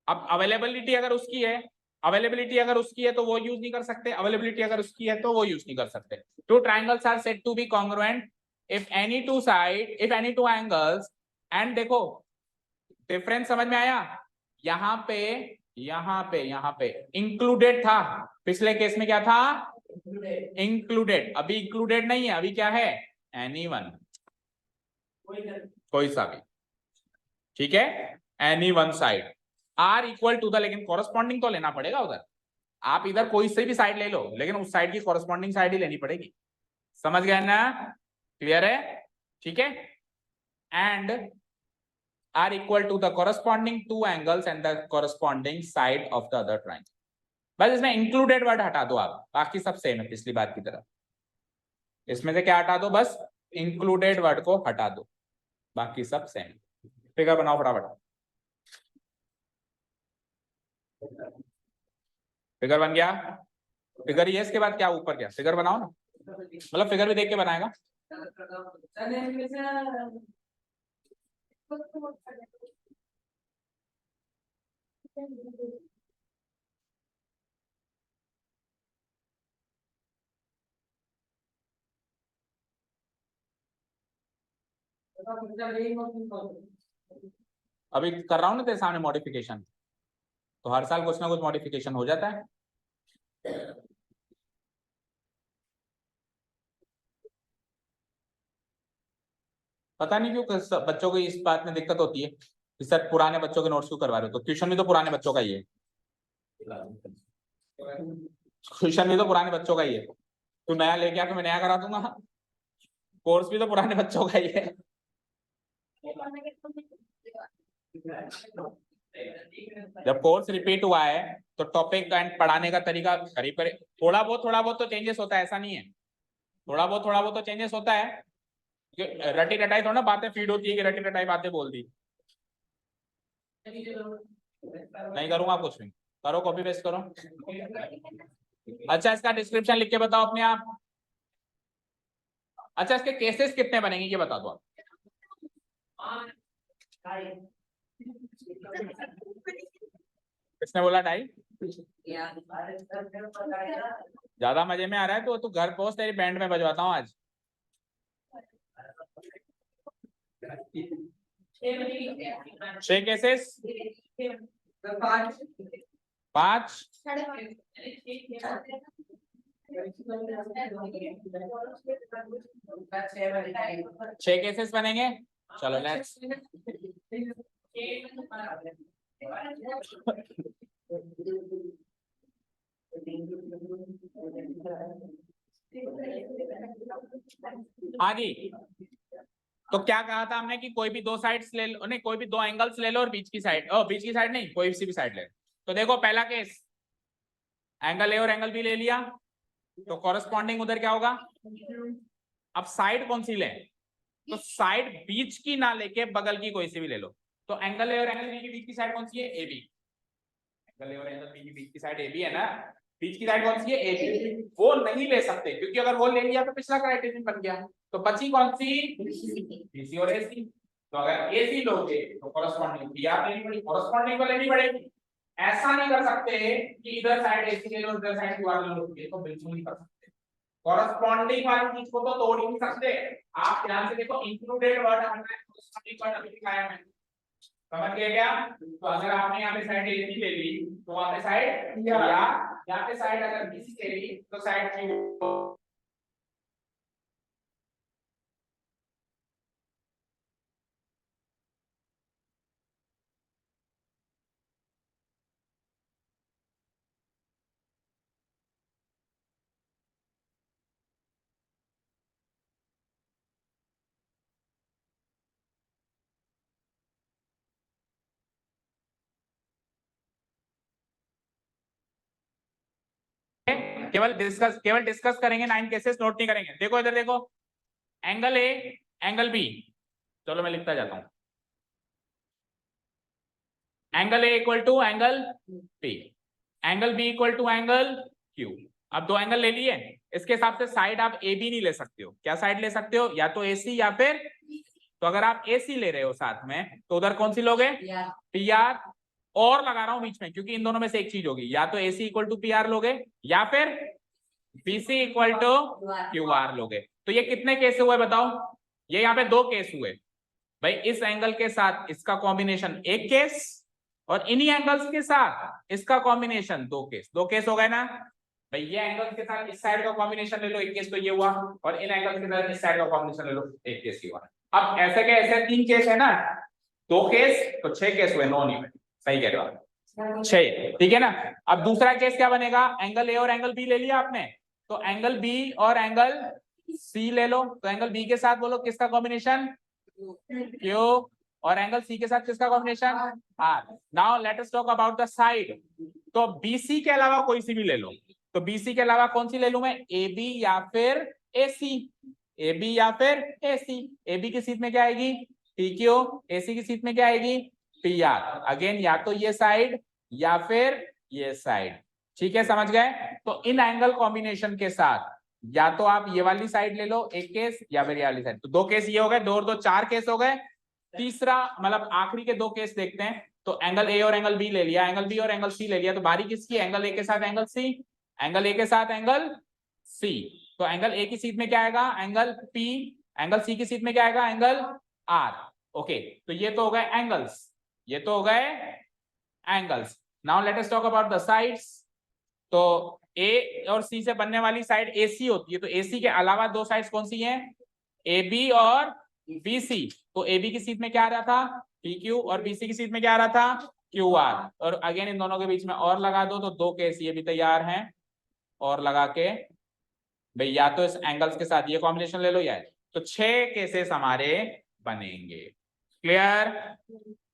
अब अवेलेबिलिटी अगर उसकी है, अवेलेबिलिटी अगर उसकी है तो वो यूज नहीं कर सकते, अवेलेबिलिटी अगर उसकी है तो वो यूज नहीं कर सकते। Two triangles are said to be congruent if any two side, if any two angles, and देखो डिफरेंस समझ में आया? यहाँ पे यहाँ पे इंक्लूडेड था, पिछले केस में क्या था? इंक्लूडेड। अभी इंक्लूडेड नहीं है, अभी क्या है? एनीवन, कोई सा भी। ठीक है, any one side are equal to the, लेकिन कॉरस्पॉन्डिंग तो लेना पड़ेगा उधर। आप इधर कोई से भी साइड ले लो लेकिन उस साइड की कॉरस्पॉन्डिंग साइड ही लेनी पड़ेगी। समझ गए ना? क्लियर है? ठीक है। And are equal to the corresponding two angles and the corresponding side of the other triangle. बस इसमें इंक्लूडेड वर्ड हटा दो आप, बाकी सब सेम है पिछली बात की तरह। इसमें से क्या हटा दो? बस इंक्लूडेड वर्ड को हटा दो, बाकी सब सेम। फिगर बनाओ फटाफट। फिगर बन गया? फिगर ये, इसके बाद क्या ऊपर क्या? फिगर बनाओ ना, मतलब फिगर भी देख के बनाएगा। अभी कर रहा हूं ना तेरे सामने मॉडिफिकेशन, तो हर साल कुछ ना कुछ मॉडिफिकेशन हो जाता है। पता नहीं क्यों बच्चों को इस बात में दिक्कत होती है कि सर पुराने बच्चों के नोट्स क्यों करवा रहे हो? तो ट्यूशन भी तो पुराने बच्चों का ही है, ट्यूशन भी तो पुराने बच्चों का ही है। तू नया लेके आ तो मैं नया करा दूंगा, कोर्स भी तो पुराने बच्चों का ही है। जब कोर्स रिपीट हुआ है तो टॉपिक एंड पढ़ाने का तरीका करीब करीब थोड़ा बहुत तो चेंजेस होता है, ऐसा नहीं है। थोड़ा बहुत तो चेंजेस होता है, रटी रटाई थोड़ा ना बातें फीड होती है कि रटी रटाई बातें बोल दी। नहीं करूंगा कुछ भी, करो कॉपी पेस्ट करो। अच्छा इसका डिस्क्रिप्शन लिख के बताओ अपने आप। अच्छा इसके केसेस कितने बनेंगे ये बता दो आप। किसने बोला 2.5? ज्यादा मजे में आ रहा है तो तू घर पहुंच, तेरी बैंड में बजवाता हूँ आज। 6 केसेस, 5 6 केसेस बनेंगे। चलो लेट्स। हाँ जी, तो क्या कहा था हमने कि कोई भी दो साइड्स ले लो, नहीं कोई भी दो एंगल्स ले लो और बीच की साइड, बीच की साइड नहीं कोई सी भी साइड ले। तो देखो पहला केस, एंगल ए और एंगल बी ले लिया, तो कॉरेस्पॉन्डिंग उधर क्या होगा? अब साइड कौन सी ले? तो साइड बीच की ना लेके बगल की कोई सी भी ले लो। तो एंगल ए और एंगल बी के बीच की साइड कौन सी है? A B. एंगल ए और एंगल बी के बीच की साइड ए बी है ना, बीच की साइड कौन सी है? A B. वो नहीं ले सकते क्योंकि अगर वो ले लिया तो पिछला क्राइटेरियन बन गया। तो बची कौन सी? बीसी और एसी। तो अगर एसी लोगे तो कॉरेस्पॉन्डिंग बी आप लेनी पड़ेगी, कॉरेस्पॉन्डिंग को लेनी पड़ेगी। ऐसा नहीं कर सकते कि इधर साइड एसी ले लो इधर साइड बी ले लो, ये तो बिल्कुल नहीं कर सकते। कॉरेस्पॉन्डिंग वाली चीज को तो तोड़ ही नहीं सकते। आप ध्यान से देखो, इंक्लूडेड वर्ड हमने कॉरेस्पॉन्डिंग वर्ड अभी दिखाया मैंने, समझ गए क्या? तो अगर आपने यहाँ पे साइड एसी ले ली तो वहां पे साइड या यहाँ पे साइड अगर बीसी ले ली तो साइड केवल डिस्कस करेंगे, 9 केसेस नोट नहीं करेंगे। देखो इधर देखो, एंगल ए एंगल बी, चलो मैं लिखता जाता हूं, angle A equal to angle B, angle B equal to angle Q. अब दो एंगल ले लिए, इसके हिसाब से साइड आप ए बी नहीं ले सकते हो। क्या साइड ले सकते हो? या तो एसी या फिर, तो अगर आप एसी ले रहे हो साथ में तो उधर कौन सी लोगे? P R. और लगा रहा हूं बीच में क्योंकि इन दोनों में से एक चीज होगी, या तो AC equal to P R लोगे या फिर BC equal to Q R लोगे। तो ये कितने केस हुए बताओ? ये यहाँ पे 2 केस हुए भाई। इस एंगल के साथ इसका कॉम्बिनेशन 1 केस, और इन्हीं एंगल्स के साथ इसका कॉम्बिनेशन 2 केस। 2 केस हो गए ना भाई। ये एंगल्स के साथ इस साइड का कॉम्बिनेशन ले लो, 1 केस तो ये हुआ, और इन एंगल्स के साथ इस साइड का कॉम्बिनेशन ले लो, 1 केस ही हुआ। अब ऐसे के ऐसे 3 केस है ना, 2 केस तो 6 केस हुए, 9 नहीं हुए। सही कह रहे हो आप, 6, ठीक है ना। अब दूसरा केस क्या बनेगा? एंगल ए और एंगल बी ले लिया आपने, तो एंगल बी और एंगल सी ले लो। तो एंगल बी के साथ बोलो किसका कॉम्बिनेशन? क्यू। और एंगल सी के साथ किसका combination? R. Now let us talk about the side. तो बीसी के अलावा कोई सी भी ले लो। तो बीसी के अलावा कौन सी ले लूं मैं? ए बी या फिर एसी। ए बी या फिर एसी। ए बी की सीट में क्या आएगी? P Q. एसी की सीट में क्या आएगी? P R. अगेन या तो ये साइड या फिर ये साइड। ठीक है, समझ गए? तो इन एंगल कॉम्बिनेशन के साथ या तो आप ये वाली साइड ले लो 1 केस, या फिर ये वाली साइड। तो 2 केस ये हो गए, 2 और 2 4 केस हो गए। तीसरा मतलब आखिरी के 2 केस देखते हैं। तो एंगल ए और एंगल बी ले लिया, एंगल बी और एंगल सी ले लिया, तो बारी किसकी? एंगल ए के साथ एंगल सी, एंगल ए के साथ एंगल सी। तो एंगल ए की सीट में क्या आएगा? Angle P. एंगल सी की सीट में क्या आएगा? Angle are. ओके, तो ये तो हो गए एंगल्स, ये तो हो गए angles. Now let us talk about the sides. तो ए और सी से बनने वाली साइड एसी होती है, तो एसी के अलावा 2 साइड्स कौन सी हैं? ए बी और बीसी। तो ए बी की सीट में क्या आ रहा था? पी क्यू, और बीसी की सीट में क्या आ रहा था? Q R. और अगेन इन दोनों के बीच में और लगा दो, तो 2 केस ये भी तैयार हैं। और लगा के भाई या तो इस एंगल्स के साथ ये कॉम्बिनेशन ले लो, या तो 6 केसेस हमारे बनेंगे। क्लियर?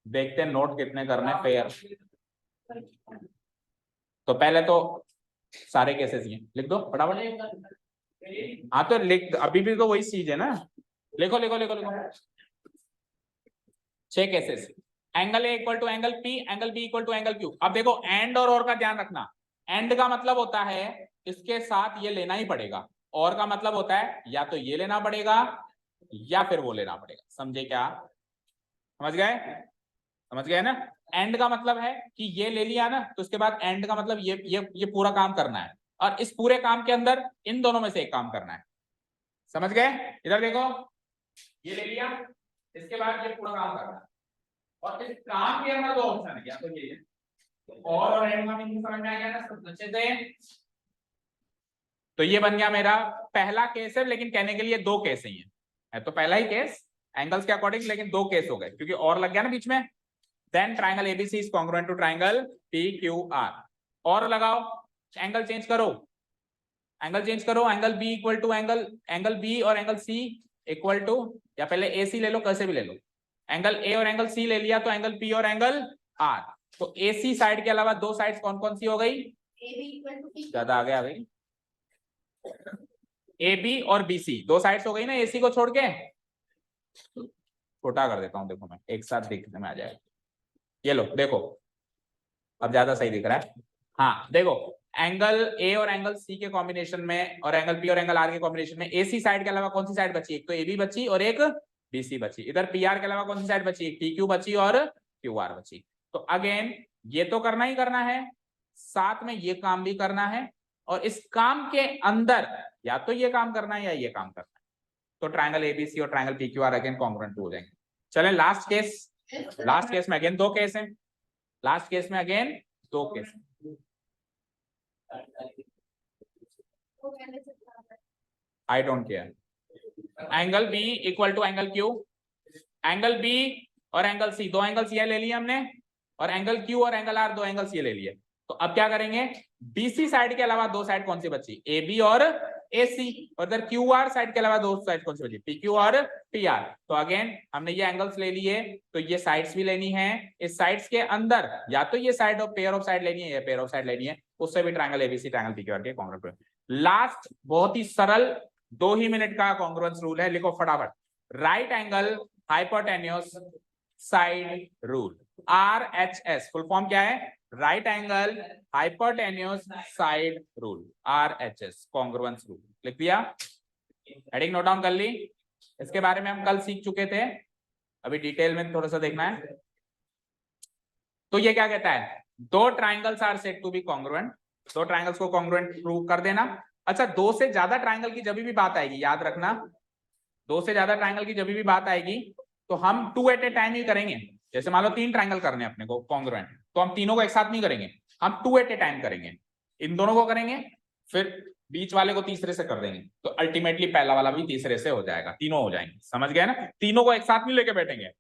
देखते हैं नोट कितने करने फेयर। तो पहले तो सारे केसेस ये लिख दो फटाफट। हाँ तो लिख, अभी भी तो वही चीज है ना। लिखो लिखो लिखो लिखो। 6 cases. Angle A equal to angle P, angle B equal to angle Q. अब देखो एंड और का ध्यान रखना। एंड का मतलब होता है इसके साथ ये लेना ही पड़ेगा, और का मतलब होता है या तो ये लेना पड़ेगा या फिर वो लेना पड़ेगा। समझे क्या? समझ गए? समझ गए ना? एंड का मतलब है कि ये ले लिया ना, तो उसके बाद एंड का मतलब ये पूरा काम करना है, और इस पूरे काम के अंदर इन दोनों में से एक काम करना है। समझ गए? इधर देखो, ये ले लिया, इसके बाद ये पूरा काम करना है, और इस काम के अंदर 2 ऑप्शन है, या तो ये और एंड का मीनिंग समझ में आ गया ना सब अच्छे से? तो ये बन गया मेरा पहला केस है, लेकिन कहने के लिए 2 केस ही है तो पहला ही केस एंगल्स के अकॉर्डिंग, लेकिन 2 केस हो गए क्योंकि और लग गया ना बीच में। Then triangle ABC is congruent to triangle PQR. और लगाओ, एंगल चेंज करो, एंगल चेंज करो। Angle B equal to angle B और एंगल सी इक्वल टू, या पहले ए सी ले लो, कैसे भी ले लो। एंगल ए और एंगल सी ले लिया, तो एंगल पी और एंगल आर। तो ए सी साइड के अलावा 2 साइड्स कौन कौन सी हो गई? ज्यादा आगे आ गई। ए बी और बी सी 2 साइड्स हो गई ना, एसी को छोड़ के। छोटा कर देता हूं, देखो मैं एक साथ देखने में आ जाएगा। ये लो देखो, अब ज्यादा सही दिख रहा है। हाँ देखो, एंगल ए और एंगल सी के कॉम्बिनेशन में और एंगल पी और एंगल आर के कॉम्बिनेशन में एसी साइड के अलावा कौन सी साइड बची? एक तो ए बी बची और एक बीसी बची। इधर पी आर के अलावा कौन सी साइड बची? एक पी क्यू बची और क्यू आर बची। तो अगेन ये तो करना ही करना है, साथ में ये काम भी करना है, और इस काम के अंदर या तो ये काम करना है या ये काम करना है। तो ट्राइंगल एबीसी और triangle P Q R again congruent हो जाएंगे। चलें लास्ट केस। लास्ट केस में अगेन 2 केस हैं। लास्ट केस में again 2 case. I don't care. Angle B equal to angle Q, angle B और एंगल सी, 2 एंगल्स ये ले लिए हमने, और एंगल क्यू और एंगल आर 2 एंगल्स ये ले लिए। तो अब क्या करेंगे? बीसी साइड के अलावा 2 साइड कौन सी बची? ए बी और AC और इधर QR साइड के अलावा दो साइड कौन सी बची, PQ और PR। तो अगेन हमने ये एंगल्स ले लिए, तो ये साइड्स भी लेनी है। इस साइड्स के अंदर या तो ये side of pair of side लेनी है या पेयर ऑफ साइड लेनी है, उससे भी ट्रायंगल ABC ट्रायंगल PQR के कॉन्ग्रुएंट। लास्ट बहुत ही सरल 2 ही मिनट का कॉन्ग्रुएंस रूल है, लिखो फटाफट। Right angle hypotenuse side rule, RHS full form क्या है, right angle hypotenuse side rule, RHS congruence rule. लिख दिया, हेडिंग नोट डाउन कर ली। इसके बारे में हम कल सीख चुके थे, अभी डिटेल में थोड़ा सा देखना है। तो ये क्या कहता है, दो triangles are said to be congruent, दो ट्राइंगल्स को कॉन्ग्रुएंट प्रूव कर देना। अच्छा, दो से ज्यादा ट्राइंगल की जब भी बात आएगी, याद रखना, दो से ज्यादा ट्राइंगल की जब भी बात आएगी तो हम 2 एट ए टाइम ही करेंगे। जैसे मान लो 3 ट्राइंगल करने अपने को कॉन्ग्रुएंट, तो हम तीनों को एक साथ नहीं करेंगे, हम 2 एट ए टाइम करेंगे। इन दोनों को करेंगे, फिर बीच वाले को तीसरे से कर देंगे, तो अल्टीमेटली पहला वाला भी तीसरे से हो जाएगा, तीनों हो जाएंगे। समझ गए ना, तीनों को एक साथ नहीं लेके बैठेंगे,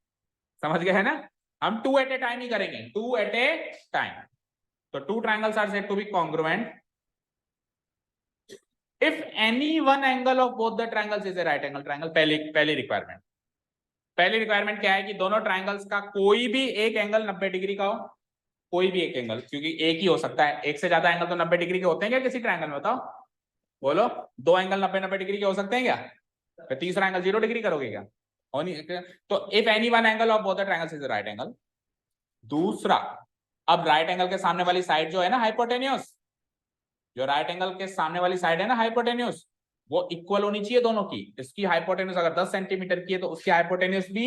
समझ गए है ना, हम 2 एट ए टाइम ही करेंगे, 2 एट ए टाइम। तो 2 triangles are said to be congruent if any one angle of both the triangles is a right angle triangle। पहली रिक्वायरमेंट क्या है कि दोनों ट्राइंगल्स का कोई भी एक एंगल 90 डिग्री का हो, कोई भी एक एंगल, क्योंकि एक ही हो सकता है, एक से ज्यादा एंगल तो 90 डिग्री के होते हैं क्या किसी ट्राइंगल में, बताओ बोलो, 2 एंगल 90 डिग्री के हो सकते हैं क्या, फिर तीसरा एंगल 0 डिग्री करोगे क्या, हो नहीं। तो if any one angle of both the triangles is a right angle. दूसरा, अब राइट एंगल के सामने वाली साइड जो है ना हाइपोटेन्यूस, जो राइट एंगल के सामने वाली साइड है ना हाइपोटेन्यूस, वो इक्वल होनी चाहिए दोनों की। इसकी हाइपोटेन्यूस अगर 10 सेंटीमीटर की है तो उसकी हाइपोटेन्यूस भी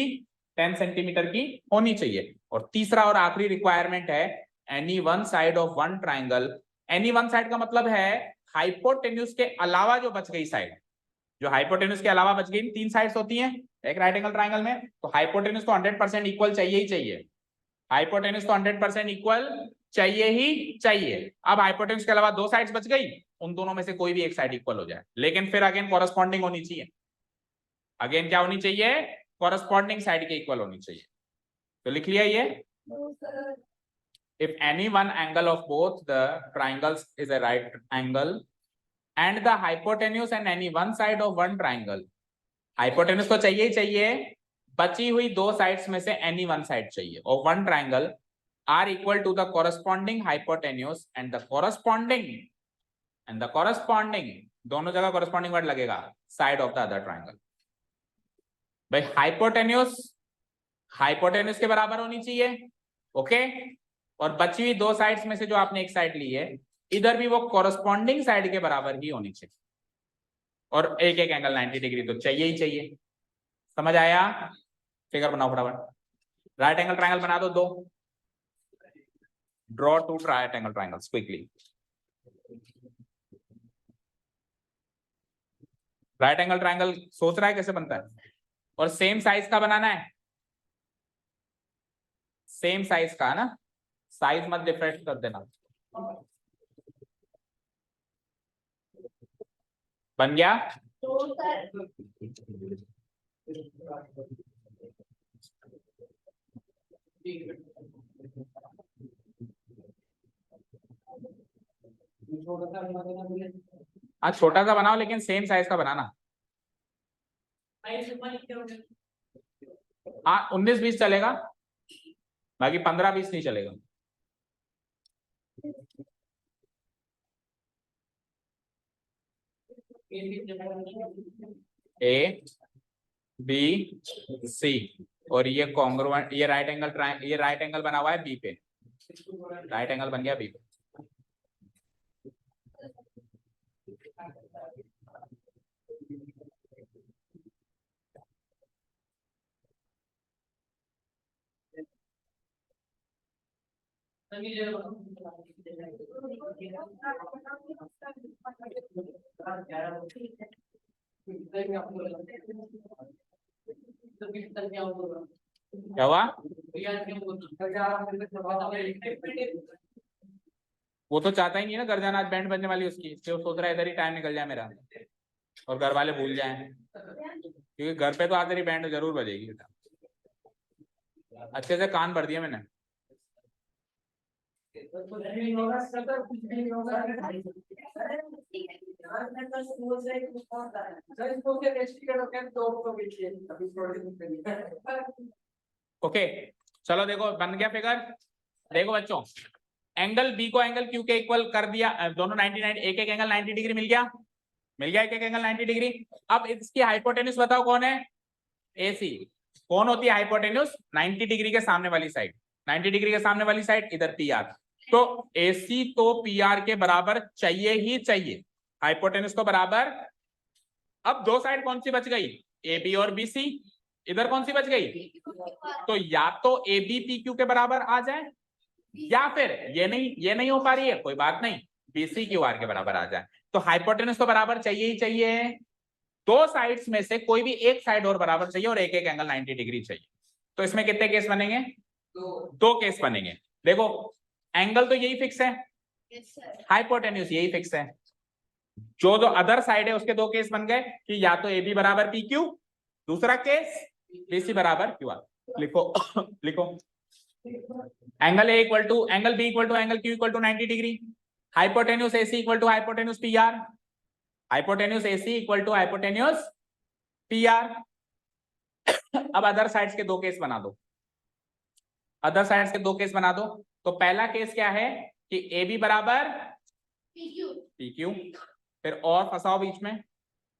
10 सेंटीमीटर की होनी चाहिए। और तीसरा और आखिरी रिक्वायरमेंट है any one side of one triangle. Any one side का मतलब है हाइपोटेन्यूस के अलावा जो बच गई साइड, जो हाइपोटेन्यूस के अलावा बच गई 3 साइड्स होती हैं एक राइट एंगल ट्राइंगल में, तो हाइपोटेन्यूस तो 100% इक्वल चाहिए ही चाहिए, हाइपोटेन्यूस तो 100% इक्वल चाहिए ही चाहिए। अब हाइपोटेन्यूस के अलावा 2 साइड्स बच गई, उन दोनों में से कोई भी एक साइड इक्वल हो जाए, लेकिन फिर अगेन कॉरेस्पॉन्डिंग होनी चाहिए, अगेन क्या होनी चाहिए, कॉरेस्पॉन्डिंग साइड के इक्वल होनी चाहिए। तो लिख लिया ये, if any one angle of both the triangles is a right angle and the hypotenuse and any one side of one triangle, hypotenuse तो चाहिए ही चाहिए, बची हुई 2 साइड्स में से एनी वन साइड चाहिए, और one triangle are equal to the corresponding hypotenuse and the corresponding दोनों जगह corresponding वर्ड लगेगा side of the other triangle। भाई हाइपोटेन्यूस के बराबर होनी चाहिए, ओके, और बची हुई 2 साइड्स में से जो आपने एक साइड ली है, इधर भी वो corresponding साइड के बराबर ही होनी चाहिए, और एक एक एंगल 90 डिग्री तो चाहिए ही चाहिए। समझ आया, फिगर बनाओ फटाफट, राइट एंगल ट्राइंगल बना दो 2, draw 2 right angle triangles quickly। Right angle triangle सोच रहा है कैसे बनता है, और सेम साइज का बनाना है, सेम साइज का ना, साइज मत डिफरेंट कर देना। बन गया, हाँ छोटा सा बनाओ लेकिन सेम साइज का बनाना। हाँ 19-20 चलेगा, बाकी 15-20 नहीं चलेगा। ए बी सी, और ये कॉन्ग्रुएंट, ये राइट एंगल बना हुआ है बी पे, राइट एंगल बन गया बी पे। क्या हुआ, वो तो चाहता ही नहीं ना घर जाना, आज बैंड बजने वाली उसकी, इसलिए वो सोच रहा है इधर ही टाइम निकल जाए मेरा और घर वाले भूल जाएं, क्योंकि घर पे तो आज तेरी बैंड जरूर बजेगी। अच्छे से कान भर दिया मैंने। ओके चलो देखो बन गया फिगर। देखो बच्चों एंगल बी को एंगल क्यू के इक्वल कर दिया, दोनों 99, एक एक एंगल 90 डिग्री मिल गया, एक एक एंगल 90 डिग्री। अब इसकी हाइपोटेन्यूज बताओ कौन है, AC। कौन होती है हाइपोटेन्यूज, 90 डिग्री के सामने वाली साइड, 90 डिग्री के सामने वाली साइड इधर PR। तो AC तो PR के बराबर चाहिए ही चाहिए, हाइपोटेन्यूज को बराबर। अब दो साइड कौन सी बच गई, AB और BC। इधर कौन सी बच गई, तो या तो AB PQ के बराबर आ जाए, या फिर ये नहीं हो पा रही है, कोई बात नहीं, BC QR के बराबर आ जाए। तो हाइपोटेन्यूज तो बराबर चाहिए ही चाहिए, दो साइड्स में से कोई भी एक साइड और बराबर चाहिए, और एक एक एंगल 90 डिग्री चाहिए। तो इसमें कितने केस बनेंगे, दो केस बनेंगे। देखो एंगल तो यही फिक्स है, हाइपोटेन्यूज यही फिक्स है, जो दो अदर साइड है उसके दो केस बन गए कि या तो AB बराबर PQ, दूसरा केस BC बराबर QR। लिखो लिखो angle A equal to angle B equal to angle Q equal to 90 degree, hypotenuse AC equal to hypotenuse PR, hypotenuse AC equal to hypotenuse PR। अब अदर साइड्स के दो case बना दो, other sides के दो case बना दो। तो पहला केस क्या है कि AB बराबर PQ, फिर और फंसाओ बीच में,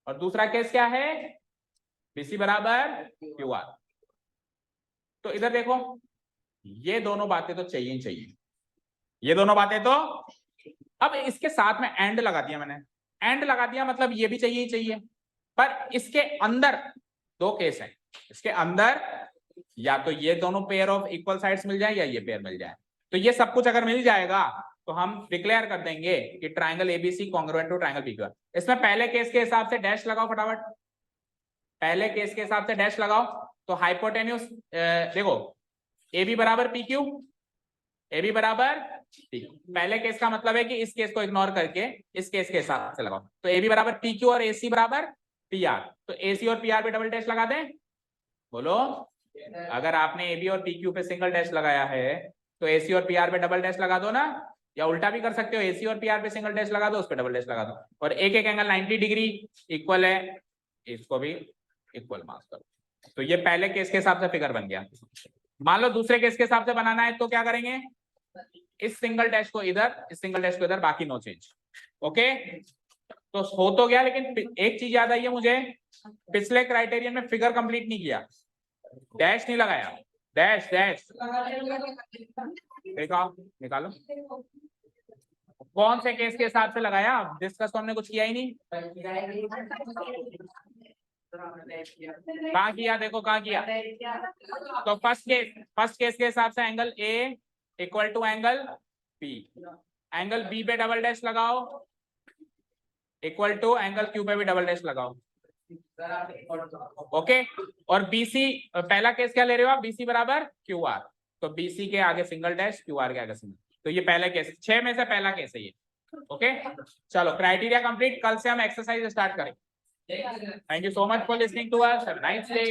और दूसरा केस क्या है BC बराबर QR। तो इधर देखो ये दोनों बातें तो चाहिए ही चाहिए, ये दोनों बातें तो। अब इसके साथ में एंड लगा दिया मैंने, एंड लगा दिया मतलब ये भी चाहिए ही चाहिए, पर इसके अंदर दो केस हैं, इसके अंदर या तो ये दोनों पेयर ऑफ इक्वल साइड्स मिल जाए या ये पेयर मिल जाए। तो ये सब कुछ अगर मिल जाएगा तो हम डिक्लेयर कर देंगे कि triangle ABC congruent to triangle PQ। इसमें पहले केस के हिसाब से डैश लगाओ फटाफट, पहले केस के हिसाब से डैश लगाओ। तो हाइपोटेन्यूज देखो AB बराबर PQ, AB बराबर PQ। पहले केस का मतलब है कि इस केस को इग्नोर करके इस केस के हिसाब से लगाओ। तो AB बराबर PQ और AC बराबर PR। तो AC और PR पे डबल डैश लगा दें, बोलो। अगर आपने AB और PQ पे सिंगल डैश लगाया है तो AC और PR पे डबल डैश लगा दो ना, या उल्टा भी कर सकते हो, AC और PR पे सिंगल डैश लगा दो, उस पे डबल डैश लगा दो। और एक एक एंगल 90 डिग्री इक्वल है, इसको भी इक्वल मार्क करो। तो ये पहले केस के हिसाब से फिगर बन गया। मान लो दूसरे केस के हिसाब से बनाना है तो क्या करेंगे, इस सिंगल डैश को इधर, इस सिंगल डैश को इधर, बाकी नो चेंज। ओके तो हो तो गया, लेकिन एक चीज याद आई है मुझे, पिछले क्राइटेरियन में फिगर कंप्लीट नहीं किया, डैश नहीं लगाया, डैश डैश देखो निकालो कौन से केस के हिसाब से लगाया, डिस्कस तो हमने कुछ किया ही नहीं। कहाँ किया, देखो कहाँ किया। तो फर्स्ट केस के हिसाब से angle A equal to angle B, angle B पे डबल डैश लगाओ इक्वल टू एंगल Q पे भी डबल डैश लगाओ। ओके और BC पहला केस क्या ले रहे हो आप, BC बराबर QR। तो BC के आगे सिंगल डैश, QR के आगे सिंगल। तो ये पहला केस, 6 में से पहला केस है ये। ओके चलो क्राइटेरिया कंप्लीट, कल से हम एक्सरसाइज स्टार्ट करेंगे। Thank you so much for listening to us. Have a nice day.